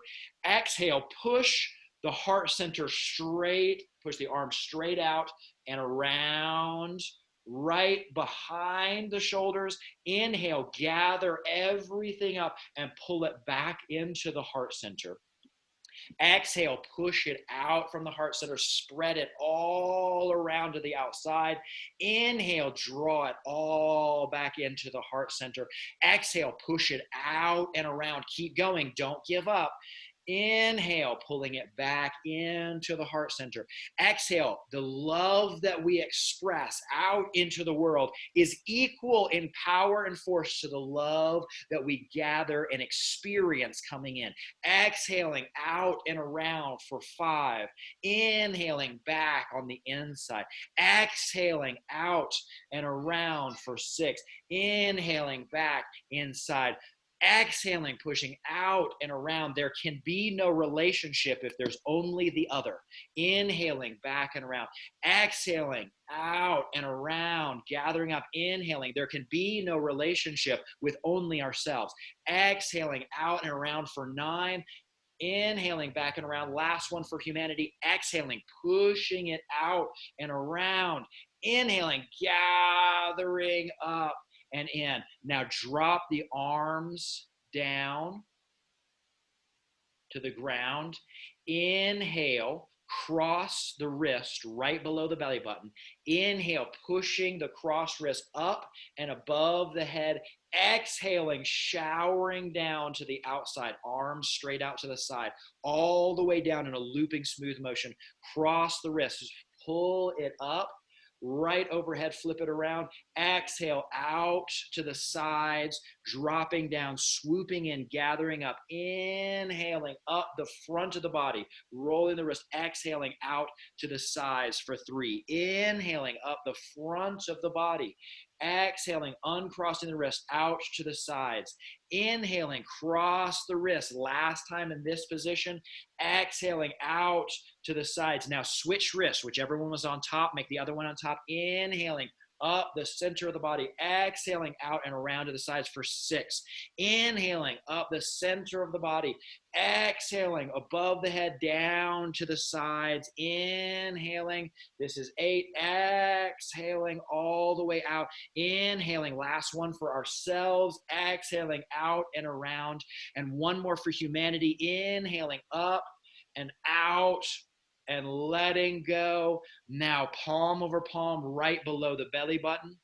Exhale, push the heart center straight, push the arms straight out and around, right behind the shoulders. Inhale, gather everything up and pull it back into the heart center. Exhale, push it out from the heart center, spread it all around to the outside. Inhale, draw it all back into the heart center. Exhale, push it out and around. Keep going, don't give up. Inhale, pulling it back into the heart center. Exhale, the love that we express out into the world is equal in power and force to the love that we gather and experience coming in. Exhaling out and around for 5. Inhaling back on the inside. Exhaling out and around for 6. Inhaling back inside. Exhaling, pushing out and around. There can be no relationship if there's only the other. Inhaling back and around. Exhaling out and around, gathering up. Inhaling. There can be no relationship with only ourselves. Exhaling out and around for 9. Inhaling back and around. Last one for humanity. Exhaling, pushing it out and around. Inhaling, gathering up and in. Now drop the arms down to the ground. Inhale, cross the wrist right below the belly button. Inhale, pushing the cross wrist up and above the head. Exhaling, showering down to the outside, arms straight out to the side, all the way down in a looping smooth motion. Cross the wrist, pull it up. Right overhead, flip it around. Exhale out to the sides, dropping down, swooping in, gathering up. Inhaling up the front of the body, rolling the wrist. Exhaling out to the sides for 3. Inhaling up the front of the body. Exhaling, uncrossing the wrist out to the sides. Inhaling, cross the wrist. Last time in this position. Exhaling out to the sides. Now switch wrists. Whichever one was on top, make the other one on top. Inhaling up the center of the body. Exhaling out and around to the sides for 6. Inhaling up the center of the body. Exhaling above the head, down to the sides. Inhaling. This is 8. Exhaling all the way out. Inhaling. Last one for ourselves. Exhaling out and around. And one more for humanity. Inhaling up and out and letting go. Now palm over palm right below the belly button.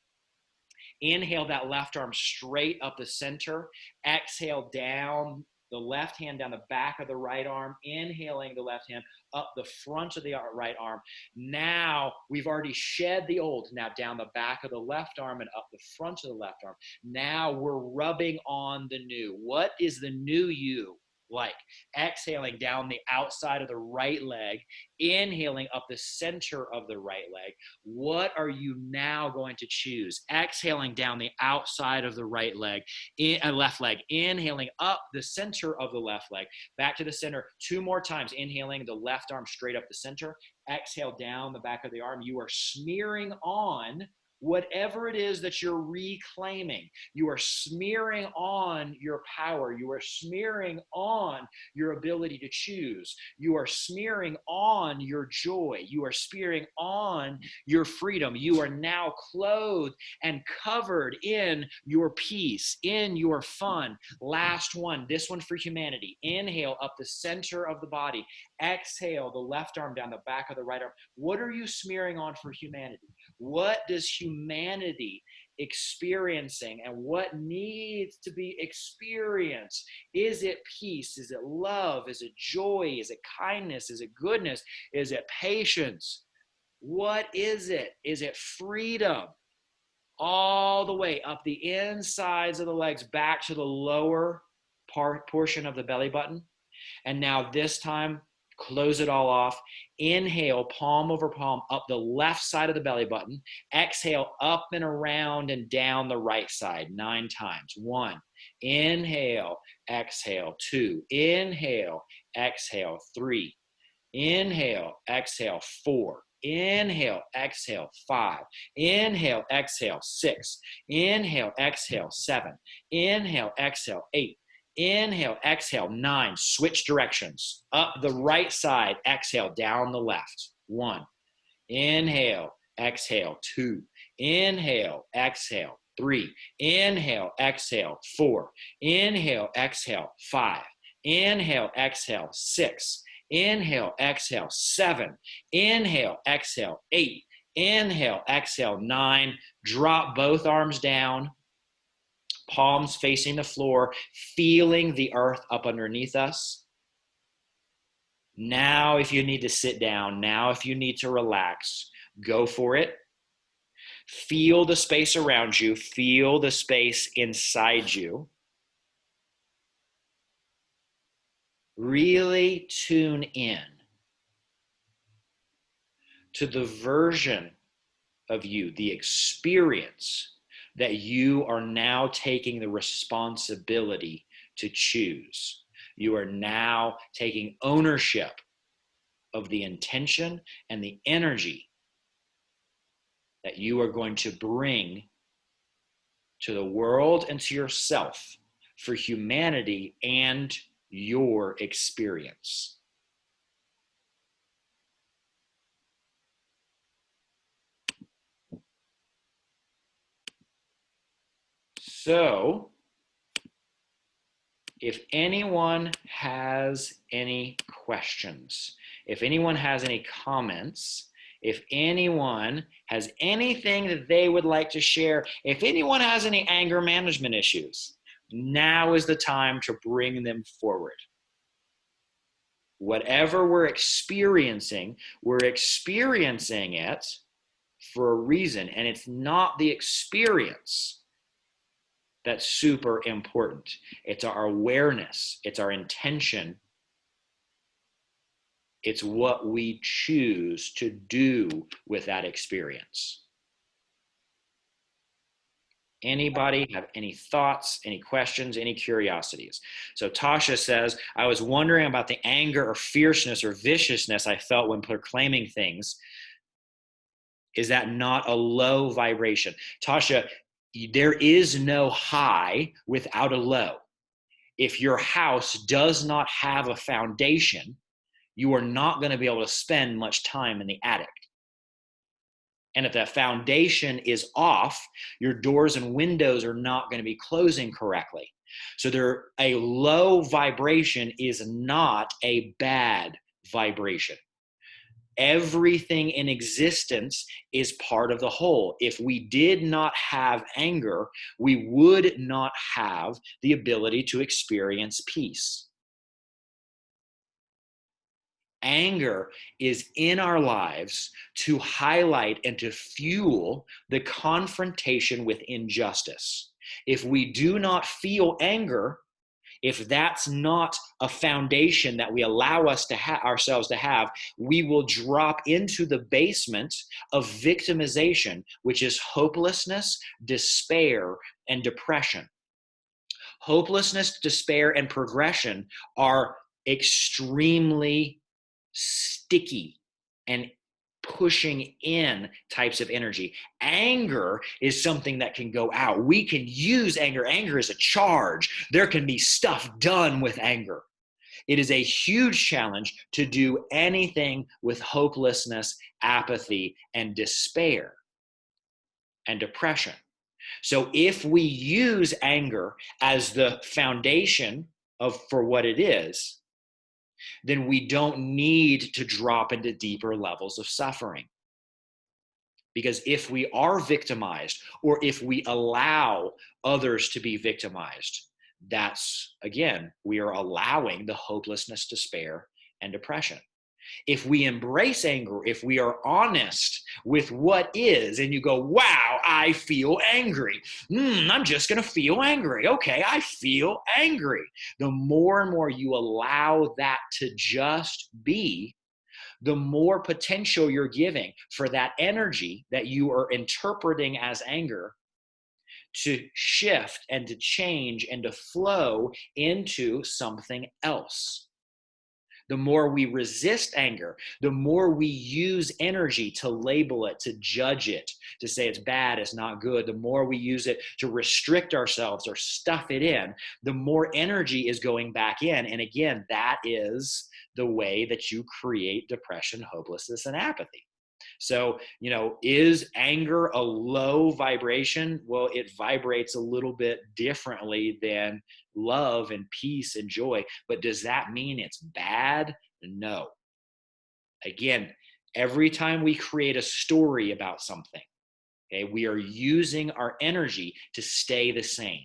Inhale that left arm straight up the center. Exhale down the left hand down the back of the right arm. Inhaling the left hand up the front of the right arm. Now we've already shed the old. Now down the back of the left arm and up the front of the left arm. Now we're rubbing on the new. What is the new you like? Exhaling down the outside of the right leg, inhaling up the center of the right leg. What are you now going to choose? Exhaling down the outside of the right leg, left leg, inhaling up the center of the left leg, back to the center 2 more times, inhaling the left arm straight up the center. Exhale down the back of the arm. You are smearing on Whatever it is that you're reclaiming, you are smearing on your power. You are smearing on your ability to choose. You are smearing on your joy. You are smearing on your freedom. You are now clothed and covered in your peace, in your fun. Last one, this one for humanity. Inhale up the center of the body. Exhale the left arm down the back of the right arm. What are you smearing on for humanity? What does humanity experiencing and what needs to be experienced? Is it peace? Is it love? Is it joy? Is it kindness? Is it goodness? Is it patience? What is it? Is it freedom? All the way up the insides of the legs, back to the lower portion of the belly button. And now this time, close it all off. Inhale, palm over palm, up the left side of the belly button. Exhale, up and around and down the right side 9 times. 1, inhale, exhale. 2, inhale, exhale. 3, inhale, exhale. 4, inhale, exhale. 5, inhale, exhale. 6, inhale, exhale. 7, inhale, exhale. 8, inhale, exhale. 9, switch directions. Up the right side, exhale, down the left. 1, inhale, exhale. 2, inhale, exhale. 3, inhale, exhale. 4, inhale, exhale. 5, inhale, exhale. 6, inhale, exhale. 7, inhale, exhale. 8, inhale, exhale. 9, drop both arms down. Palms facing the floor, feeling the earth up underneath us. Now, if you need to sit down, now, if you need to relax, go for it. Feel the space around you, feel the space inside you. Really tune in to the version of you, the experience that you are now taking the responsibility to choose. You are now taking ownership of the intention and the energy that you are going to bring to the world and to yourself for humanity and your experience. So, if anyone has any questions, if anyone has any comments, if anyone has anything that they would like to share, if anyone has any anger management issues, now is the time to bring them forward. Whatever we're experiencing it for a reason, and it's not the experience that's super important. It's our awareness, it's our intention, it's what we choose to do with that experience. Anybody have any thoughts, any questions, any curiosities? So Tasha says, I was wondering about the anger or fierceness or viciousness I felt when proclaiming things. Is that not a low vibration? Tasha, there is no high without a low. If your house does not have a foundation, you are not going to be able to spend much time in the attic. And if that foundation is off, your doors and windows are not going to be closing correctly. So a low vibration is not a bad vibration. Everything in existence is part of the whole. If we did not have anger, we would not have the ability to experience peace. Anger is in our lives to highlight and to fuel the confrontation with injustice. If we do not feel anger, if that's not a foundation that we allow us to ourselves to have, we will drop into the basement of victimization, which is hopelessness, despair, and depression. Hopelessness, despair, and progression are extremely sticky and pushing in types of energy. Anger is something that can go out. We can use anger. Anger is a charge. There can be stuff done with anger. It is a huge challenge to do anything with hopelessness, apathy, and despair and depression. So if we use anger as the foundation for what it is, then we don't need to drop into deeper levels of suffering. Because if we are victimized, or if we allow others to be victimized, that's, again, we are allowing the hopelessness, despair, and depression. If we embrace anger, if we are honest with what is, and you go, wow, I feel angry. I'm just going to feel angry. Okay, I feel angry. The more and more you allow that to just be, the more potential you're giving for that energy that you are interpreting as anger to shift and to change and to flow into something else. The more we resist anger, the more we use energy to label it, to judge it, to say it's bad, it's not good, the more we use it to restrict ourselves or stuff it in, the more energy is going back in. And again, that is the way that you create depression, hopelessness, and apathy. So, is anger a low vibration? Well, it vibrates a little bit differently than love and peace and joy. But does that mean it's bad? No. Again, every time we create a story about something, okay, we are using our energy to stay the same.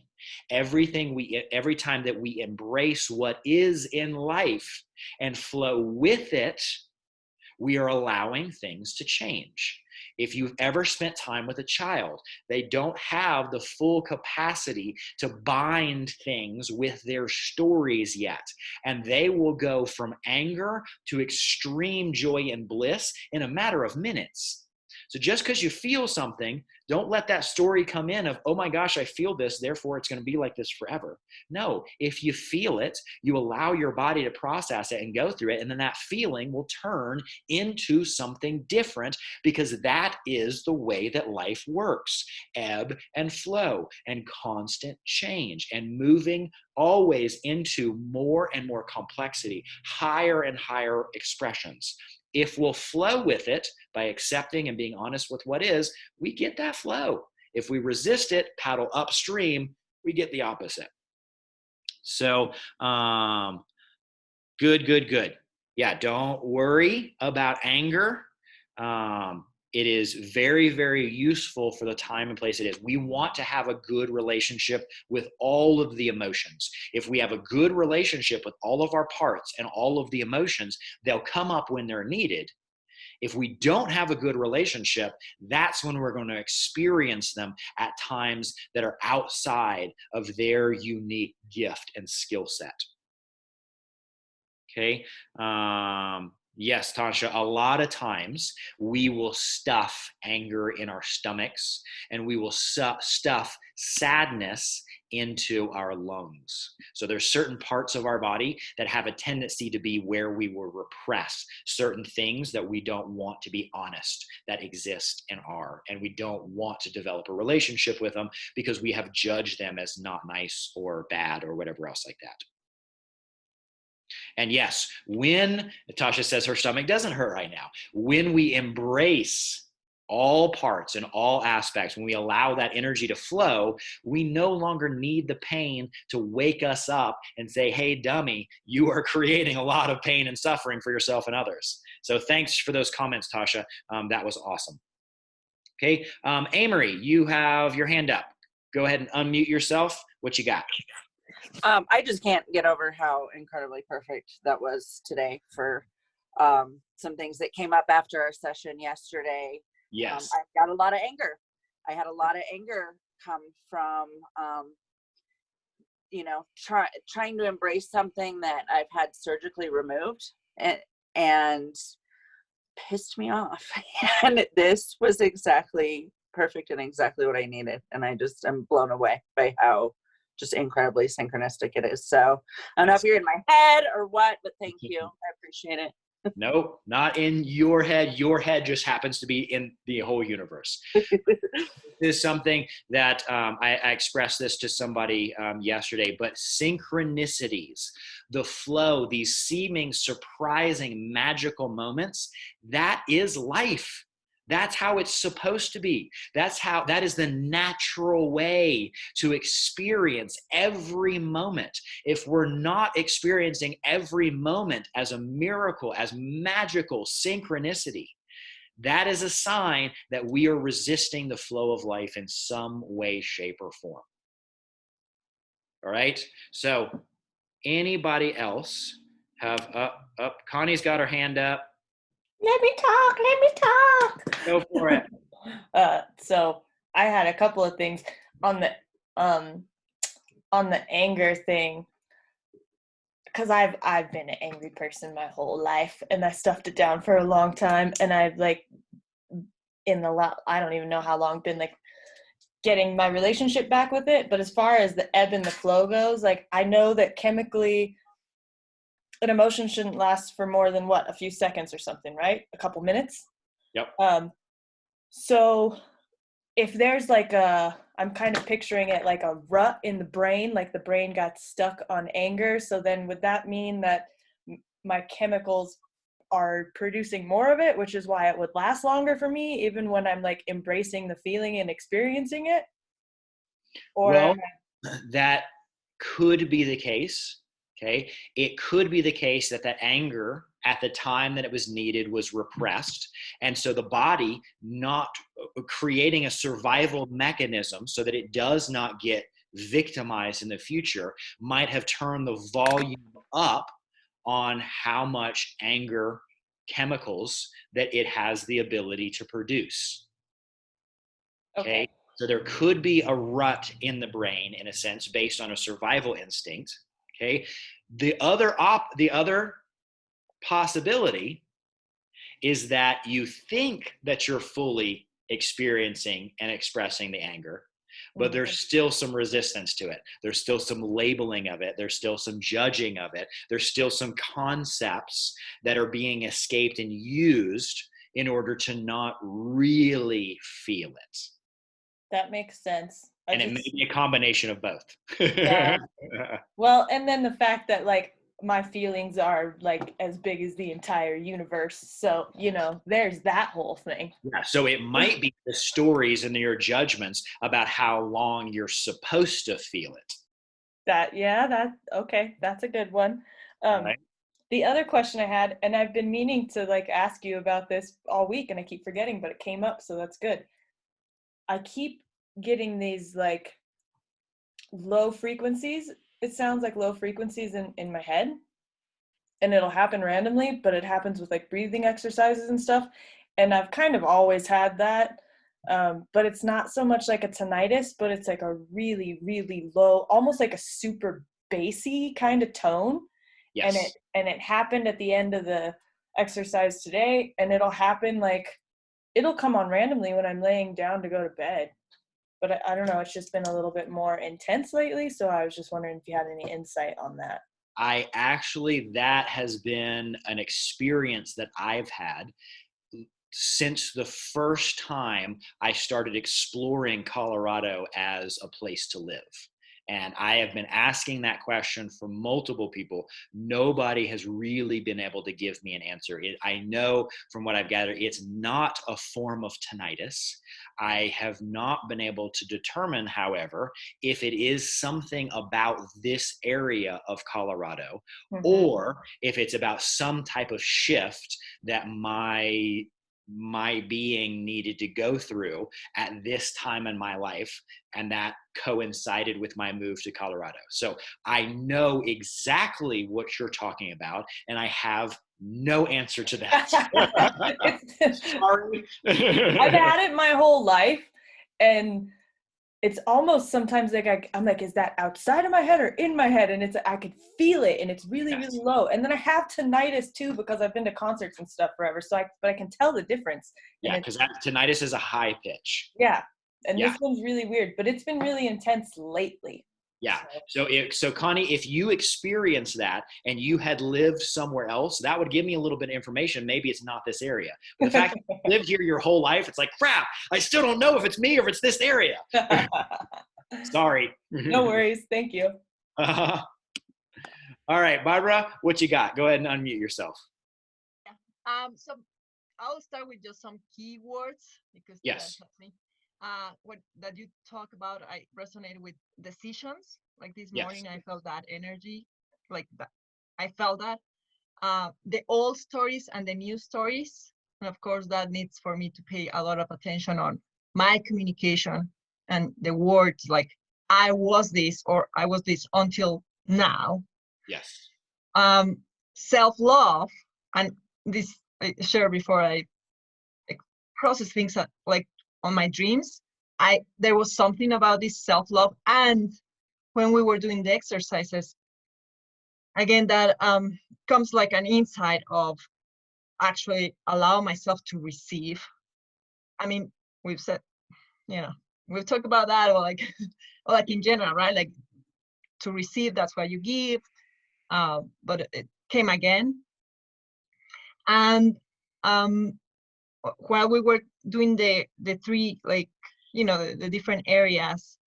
Every time that we embrace what is in life and flow with it, we are allowing things to change. If you've ever spent time with a child, they don't have the full capacity to bind things with their stories yet. And they will go from anger to extreme joy and bliss in a matter of minutes. So just because you feel something, don't let that story come in of, oh my gosh, I feel this, therefore it's going to be like this forever. No, if you feel it, you allow your body to process it and go through it, and then that feeling will turn into something different, because that is the way that life works. Ebb and flow and constant change and moving always into more and more complexity, higher and higher expressions. If we'll flow with it by accepting and being honest with what is, we get that flow. If we resist it, paddle upstream, we get the opposite. So, good. Yeah, don't worry about anger. It is very, very useful for the time and place it is. We want to have a good relationship with all of the emotions. If we have a good relationship with all of our parts and all of the emotions, they'll come up when they're needed. If we don't have a good relationship, that's when we're going to experience them at times that are outside of their unique gift and skill set. Okay. Yes, Tasha, a lot of times we will stuff anger in our stomachs, and we will stuff sadness into our lungs. So there's certain parts of our body that have a tendency to be where we will repress certain things that we don't want to be honest that exist and are, and we don't want to develop a relationship with them because we have judged them as not nice or bad or whatever else like that. And yes, when Tasha says her stomach doesn't hurt right now, when we embrace all parts and all aspects, when we allow that energy to flow, we no longer need the pain to wake us up and say, hey, dummy, you are creating a lot of pain and suffering for yourself and others. So thanks for those comments, Tasha. That was awesome. Okay, Amory, you have your hand up. Go ahead and unmute yourself. What you got? I just can't get over how incredibly perfect that was today for some things that came up after our session yesterday. Yes. I got a lot of anger. I had a lot of anger come from, trying to embrace something that I've had surgically removed and pissed me off. And this was exactly perfect and exactly what I needed. And I'm blown away by how just incredibly synchronistic it is. So I don't know if you're in my head or what, but thank you. I appreciate it. Nope, not in your head. Your head just happens to be in the whole universe. This is something that I expressed this to somebody yesterday, but synchronicities, the flow, these seeming surprising magical moments, that is life. That's how it's supposed to be. That is the natural way to experience every moment. If we're not experiencing every moment as a miracle, as magical synchronicity, that is a sign that we are resisting the flow of life in some way, shape, or form. All right. So anybody else have up? Connie's got her hand up. Let me talk. Let me talk. Go for it. So I had a couple of things on the anger thing, because I've been an angry person my whole life, and I stuffed it down for a long time, and I've like I don't even know how long, been like getting my relationship back with it. But as far as the ebb and the flow goes, like I know that chemically an emotion shouldn't last for more than a few seconds or something, right? A couple minutes. Yep. So if there's like I'm kind of picturing it like a rut in the brain, like the brain got stuck on anger. So then would that mean that my chemicals are producing more of it, which is why it would last longer for me, even when I'm like embracing the feeling and experiencing it? Or well, that could be the case. Okay. It could be the case that anger at the time that it was needed was repressed. And so the body not creating a survival mechanism so that it does not get victimized in the future might have turned the volume up on how much anger chemicals that it has the ability to produce. Okay. So there could be a rut in the brain, in a sense, based on a survival instinct. Okay. The other possibility is that you think that you're fully experiencing and expressing the anger, but there's still some resistance to it. There's still some labeling of it. There's still some judging of it. There's still some concepts that are being escaped and used in order to not really feel it. That makes sense. And it may be a combination of both. Yeah. Well, and then the fact that like my feelings are like as big as the entire universe. So, there's that whole thing. Yeah. So it might be the stories and your judgments about how long you're supposed to feel it. Okay. That's a good one. Right. The other question I had, and I've been meaning to like ask you about this all week and I keep forgetting, but it came up. So that's good. I keep getting these like low frequencies. It sounds like low frequencies in my head, and it'll happen randomly, but it happens with like breathing exercises and stuff. And I've kind of always had that. But it's not so much like a tinnitus, but it's like a really, really low, almost like a super bassy kind of tone. Yes. And it happened at the end of the exercise today, and it'll happen like, it'll come on randomly when I'm laying down to go to bed. But I don't know, it's just been a little bit more intense lately. So I was just wondering if you had any insight on that. That has been an experience that I've had since the first time I started exploring Colorado as a place to live. And I have been asking that question for multiple people. Nobody has really been able to give me an answer. I know from what I've gathered, it's not a form of tinnitus. I have not been able to determine, however, if it is something about this area of Colorado, or if it's about some type of shift that my being needed to go through at this time in my life, and that coincided with my move to Colorado. So I know exactly what you're talking about, and I have no answer to that. Sorry. I've had it my whole life, and it's almost sometimes like I'm like, is that outside of my head or in my head? And I could feel it, and it's really, really low. And then I have tinnitus too, because I've been to concerts and stuff forever. But I can tell the difference. Yeah, because tinnitus is a high pitch. Yeah, and this one's really weird, but it's been really intense lately. Yeah. So Connie, if you experience that and you had lived somewhere else, that would give me a little bit of information. Maybe it's not this area. But the fact that you lived here your whole life, it's like, crap, I still don't know if it's me or if it's this area. Sorry. No worries. Thank you. All right, Barbara, what you got? Go ahead and unmute yourself. So I'll start with just some keywords because Yes. that helps me. What that you talk about, I resonated with decisions. Like this morning, I felt that energy, like that. I felt that. The old stories and the new stories, and of course, that needs for me to pay a lot of attention on my communication and the words like I was this or I was this until now. Yes. Self-love, and this I shared before I process things that, like on my dreams, there was something about this self-love, and when we were doing the exercises, again, that comes like an insight of actually allow myself to receive. I mean, we've said, we've talked about that, or like, or like in general, right? Like to receive, that's what you give. But it came again. And while we were doing the three, like, the different areas,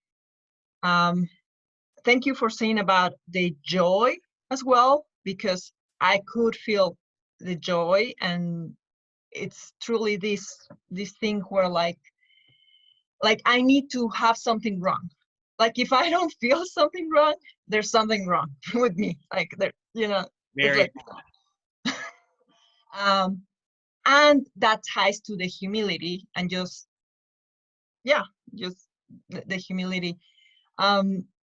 thank you for saying about the joy as well, because I could feel the joy, and it's truly this thing where like I need to have something wrong. Like if I don't feel something wrong, there's something wrong with me. Like there, Very. Like, and that ties to the humility and just the humility.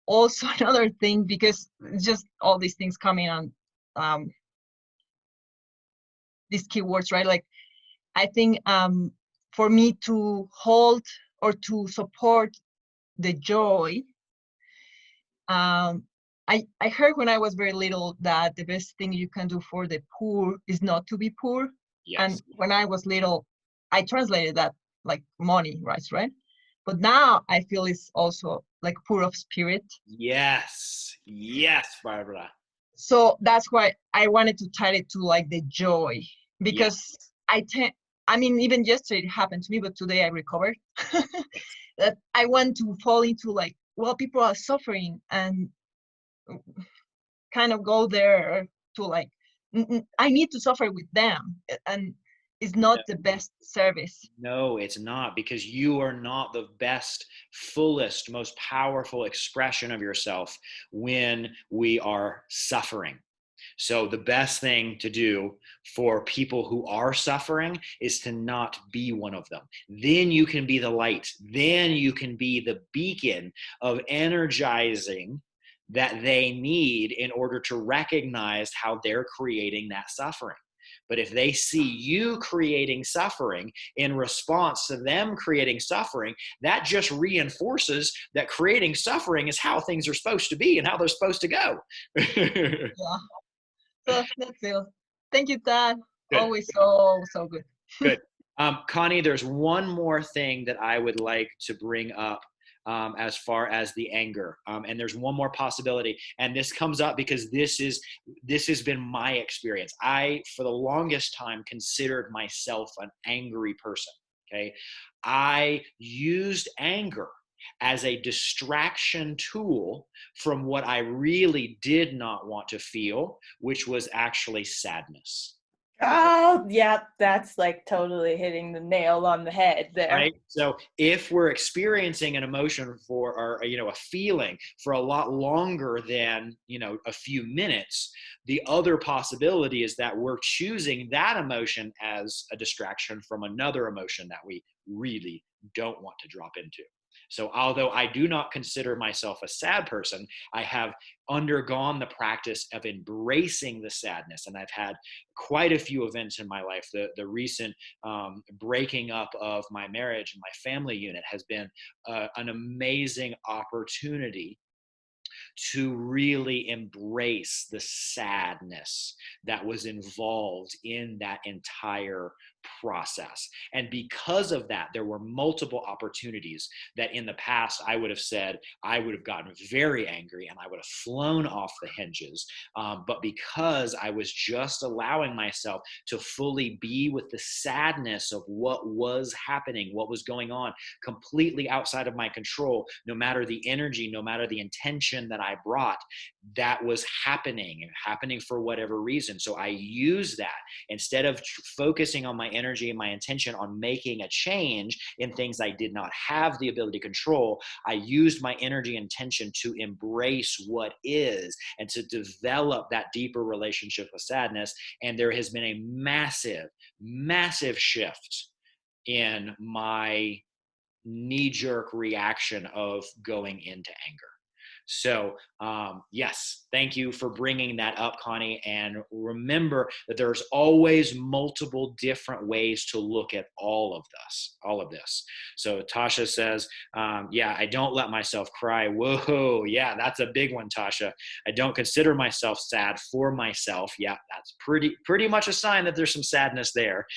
Also another thing, because just all these things coming on these keywords, right? Like I think for me to hold or to support the joy, I heard when I was very little that the best thing you can do for the poor is not to be poor. Yes. And when I was little, I translated that like money, right? But now I feel it's also like poor of spirit. Yes, Barbara. So that's why I wanted to tie it to like the joy, because I mean, even yesterday it happened to me, but today I recovered. That I want to fall into like, well, people are suffering, and kind of go there to like, I need to suffer with them, and it's not the best service. No, it's not, because you are not the best, fullest, most powerful expression of yourself when we are suffering. So the best thing to do for people who are suffering is to not be one of them. Then you can be the light. Then you can be the beacon of energizing that they need in order to recognize how they're creating that suffering. But if they see you creating suffering in response to them creating suffering, that just reinforces that creating suffering is how things are supposed to be and how they're supposed to go. Yeah. So that's it. Thank you, Dad. Good. Always so good. Good. Connie, there's one more thing that I would like to bring up as far as the anger. And there's one more possibility. And this comes up because this has been my experience. I, for the longest time, considered myself an angry person. Okay. I used anger as a distraction tool from what I really did not want to feel, which was actually sadness. Oh, yeah, that's like totally hitting the nail on the head there. Right. So if we're experiencing an emotion or a feeling for a lot longer than a few minutes, the other possibility is that we're choosing that emotion as a distraction from another emotion that we really don't want to drop into. So although I do not consider myself a sad person, I have undergone the practice of embracing the sadness. And I've had quite a few events in my life. The recent breaking up of my marriage and my family unit has been an amazing opportunity to really embrace the sadness that was involved in that entire process. And because of that, there were multiple opportunities that in the past I would have said, I would have gotten very angry and I would have flown off the hinges. But because I was just allowing myself to fully be with the sadness of what was happening, what was going on, completely outside of my control, no matter the energy, no matter the intention that I brought, that was happening for whatever reason. So I use that instead of focusing on my energy and my intention on making a change in things I did not have the ability to control. I used my energy and intention to embrace what is and to develop that deeper relationship with sadness. And there has been a massive, massive shift in my knee-jerk reaction of going into anger. So yes, thank you for bringing that up, Connie. And remember that there's always multiple different ways to look at all of this. So Tasha says, yeah, I don't let myself cry. Whoa, yeah, that's a big one, Tasha. I don't consider myself sad for myself. Yeah, that's pretty much a sign that there's some sadness there.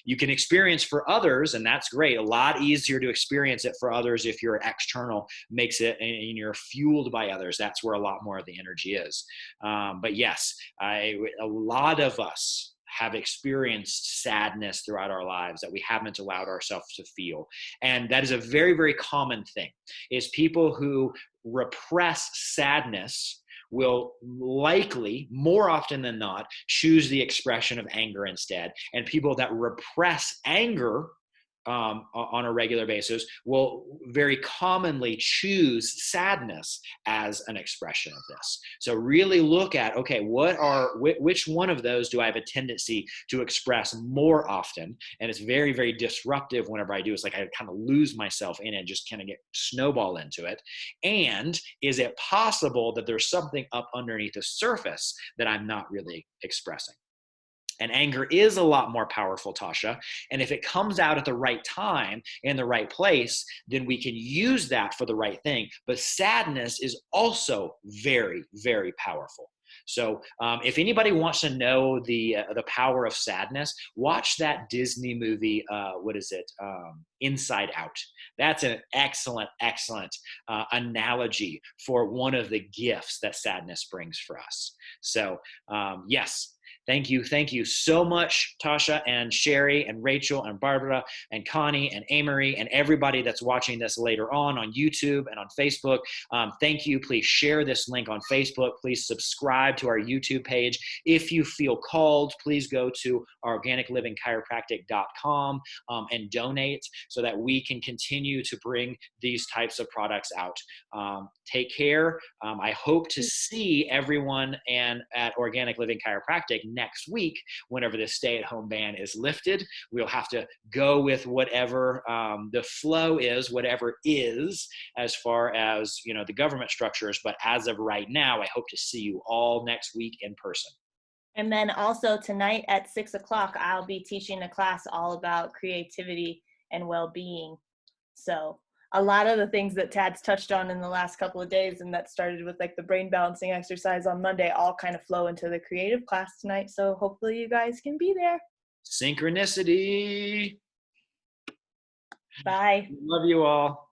You can experience for others, and that's great. A lot easier to experience it for others if you're external, makes it, and you're fueled by others. That's where a lot more of the energy is. But yes, a lot of us have experienced sadness throughout our lives that we haven't allowed ourselves to feel. And that is a very, very common thing, is people who repress sadness will likely, more often than not, choose the expression of anger instead. And people that repress anger on a regular basis will very commonly choose sadness as an expression of this. So really look at, okay, which one of those do I have a tendency to express more often? And it's very, very disruptive whenever I do. It's like I kind of lose myself in it, just kind of get snowball into it. And is it possible that there's something up underneath the surface that I'm not really expressing? And anger is a lot more powerful, Tasha. And if it comes out at the right time, in the right place, then we can use that for the right thing. But sadness is also very, very powerful. So if anybody wants to know the power of sadness, watch that Disney movie, Inside Out. That's an excellent, excellent analogy for one of the gifts that sadness brings for us. So yes. Thank you so much, Tasha and Sherry and Rachel and Barbara and Connie and Amory and everybody that's watching this later on YouTube and on Facebook. Thank you. Please share this link on Facebook. Please subscribe to our YouTube page. If you feel called, please go to organiclivingchiropractic.com and donate so that we can continue to bring these types of products out. Take care. I hope to see everyone at Organic Living Chiropractic next week whenever the stay-at-home ban is lifted. We'll have to go with whatever the flow is, whatever is, as far as the government structures. But as of right now, I hope to see you all next week in person. And then also tonight at 6 o'clock, I'll be teaching a class all about creativity and well-being. So a lot of the things that Tad's touched on in the last couple of days, and that started with like the brain balancing exercise on Monday, all kind of flow into the creative class tonight. So hopefully you guys can be there. Synchronicity. Bye. Love you all.